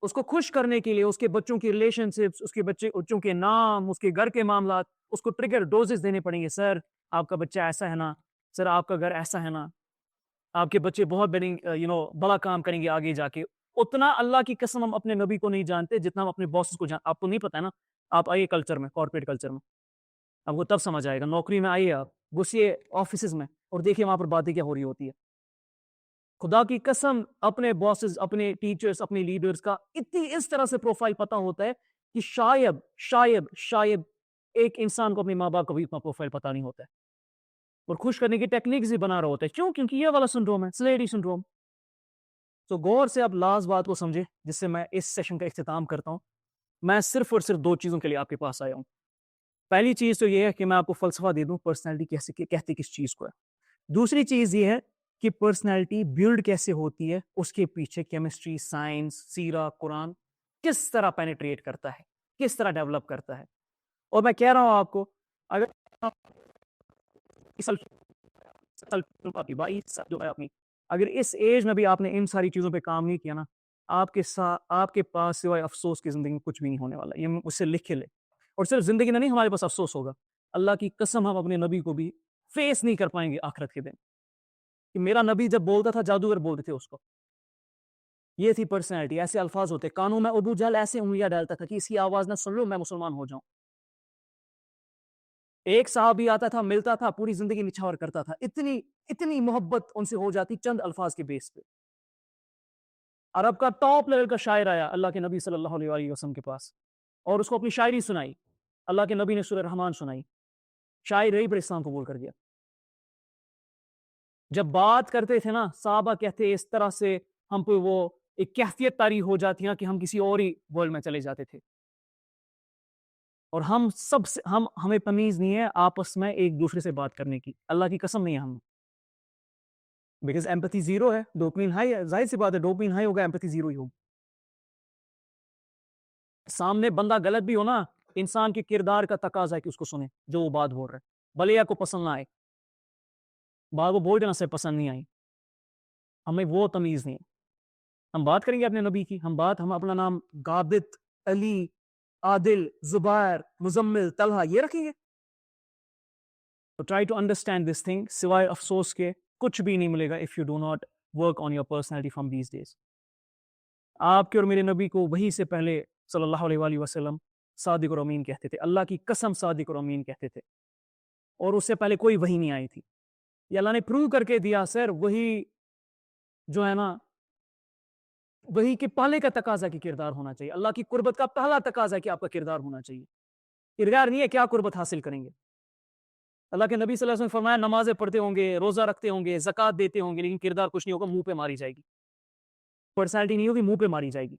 उसको खुश करने के लिए उसके बच्चों की रिलेशनशिप्स, उसके बच्चों के नाम, उसके घर के मामलात, उसको ट्रिगर डोजेस देने पड़ेंगे। सर आपका बच्चा ऐसा है ना, सर आपका घर ऐसा है ना, आपके बच्चे बहुत बड़ा काम करेंगे आगे जाके। उतना अल्लाह की कसम हम अपने नबी को नहीं जानते जितना हम अपने बॉसेस को आपको नहीं पता है ना। आप आइए कल्चर में, कॉर्पोरेट कल्चर में, आपको तब समझ आएगा। नौकरी में आइए, आप घुसिए ऑफिस में और देखिए वहां पर बातें क्या हो रही होती है। खुदा की कसम, अपने बॉसेस, अपने टीचर्स, अपने लीडर्स का इतनी इस तरह से प्रोफाइल पता होता है कि शायद शायद शायद एक इंसान को अपने माँ बाप का भी इतना प्रोफाइल पता नहीं होता है। और खुश करने की टेक्निक्स भी बना रहा होता है। क्यों? क्योंकि ये वाला सिंड्रोम है, स्लेडी सिंड्रोम। तो गौर से आप लास्ट बात को समझे, जिससे मैं इस सेशन का इख्तिताम करता हूं। मैं सिर्फ और सिर्फ 2 चीजों के लिए आपके पास आया हूं। पहली चीज तो ये है कि मैं आपको फलसफा दे दूं पर्सनैलिटी कैसे कहती किस चीज को है। दूसरी चीज ये है कि पर्सनैलिटी बिल्ड कैसे होती है, उसके पीछे केमिस्ट्री, साइंस, सीरा, कुरान किस तरह पेनिट्रेट करता है, किस तरह डेवलप करता है। और मैं कह रहा हूं आपको, अगर अगर इस एज में भी आपने इन सारी चीजों पे काम नहीं किया ना, आपके पास सिवाय अफसोस की जिंदगी में कुछ भी नहीं होने वाला। ये मुझसे लिख के ले। और सिर्फ जिंदगी में नहीं, हमारे पास अफसोस होगा। अल्लाह की कसम, हम अपने नबी को भी फेस नहीं कर पाएंगे आखिरत के दिन। कि मेरा नबी जब बोलता था, जादूगर बोलते थे उसको। ये थी पर्सनैलिटी, ऐसे अल्फाज होते। कानों में अबू जहल ऐसे उंगलियां डालता था कि इसकी आवाज ना सुन लो मैं मुसलमान हो जाऊं। एक साहबी आता था, मिलता था, पूरी जिंदगी निछावर करता था। इतनी इतनी मोहब्बत उनसे हो जाती चंद अल्फाज के बेस पे। अरब का टॉप लेवल का शायर आया अल्लाह के नबी सल्लल्लाहु अलैहि वसल्लम के पास, और उसको अपनी शायरी सुनाई। अल्लाह के नबी ने सूरह रहमान सुनाई। शायर रही पर इस्लाम कबूल कर दिया। जब बात करते थे ना, साहबा कहते इस तरह से हम पे वो एक कैफियत तारी हो जाती है कि हम किसी और ही वर्ल्ड में चले जाते थे। और हम सब से हमें तमीज नहीं है आपस में एक दूसरे से बात करने की। अल्लाह की कसम नहीं है हम। बिकॉज एम्पैथी जीरो है, डोपामिन हाई है। जाहिर सी बात है, डोपामिन हाई होगा, एम्पैथी जीरो ही होगी। सामने बंदा गलत भी हो ना, इंसान के किरदार का तकाजा है कि उसको सुने जो वो बात बोल रहा है, भले या को पसंद ना आए। बात वो बोल देना से पसंद नहीं आई, हमें वो तमीज नहीं है। हम बात करेंगे अपने नबी की, हम अपना नाम गाबित, अली, आदिल, जुबैर, मुजम्मिल, तलहा ये रखेंगे। तो try to understand this thing. सिवाय अफसोस के कुछ भी नहीं मिलेगा if you do not work on your personality from these days. आपके और मेरे नबी को वही से पहले सल्लल्लाहु अलैहि वसल्लम सादिक और अमीन कहते थे। अल्लाह की कसम सादिक और अमीन कहते थे। और उससे पहले कोई वही नहीं आई थी। ये अल्लाह ने प्रूव करके दिया। सर वही जो है ना, वही के पहले का तकाजा की किरदार होना चाहिए। अल्लाह की कुर्बत का पहला तकाजा कि आपका किरदार होना चाहिए। किरदार नहीं है क्या कुर्बत हासिल करेंगे। अल्लाह के नबी सल्लल्लाहु अलैहि वसल्लम फरमाया, नमाजें पढ़ते होंगे, रोजा रखते होंगे, ज़कात देते होंगे, लेकिन किरदार कुछ नहीं होगा, मुंह पे मारी जाएगी। पर्सनैलिटी नहीं होगी, मुंह पे मारी जाएगी।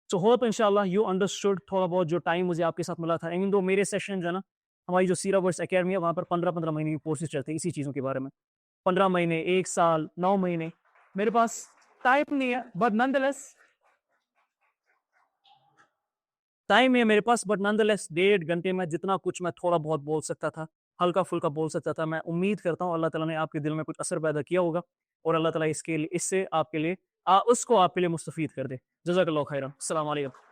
सो होप इंशाल्लाह यू अंडरस्टूड थोड़ा बहुत जो टाइम मुझे आपके साथ मिला था। इवन दो मेरे सेशन जो है ना, हमारी जो सीरा वर्स एकेडमी है, वहाँ पर 15-15 महीने की कोर्सेज चलते हैं इसी चीज़ों के बारे में। 15 महीने, 1 साल, 9 महीने। मेरे पास टाइम नहीं है, बट नॉनदलेस टाइम है मेरे पास, बट नॉनदलेस 1.5 घंटे में जितना कुछ मैं थोड़ा बहुत बोल सकता था, हल्का फुल्का बोल सकता था। मैं उम्मीद करता हूँ अल्लाह ताला ने आपके दिल में कुछ असर पैदा किया होगा, और अल्लाह ताला इससे आपके लिए उसको आपके लिए मुस्तफीद कर दे। जज़ाकल्लाहु खैरन। अस्सलाम वालेकुम।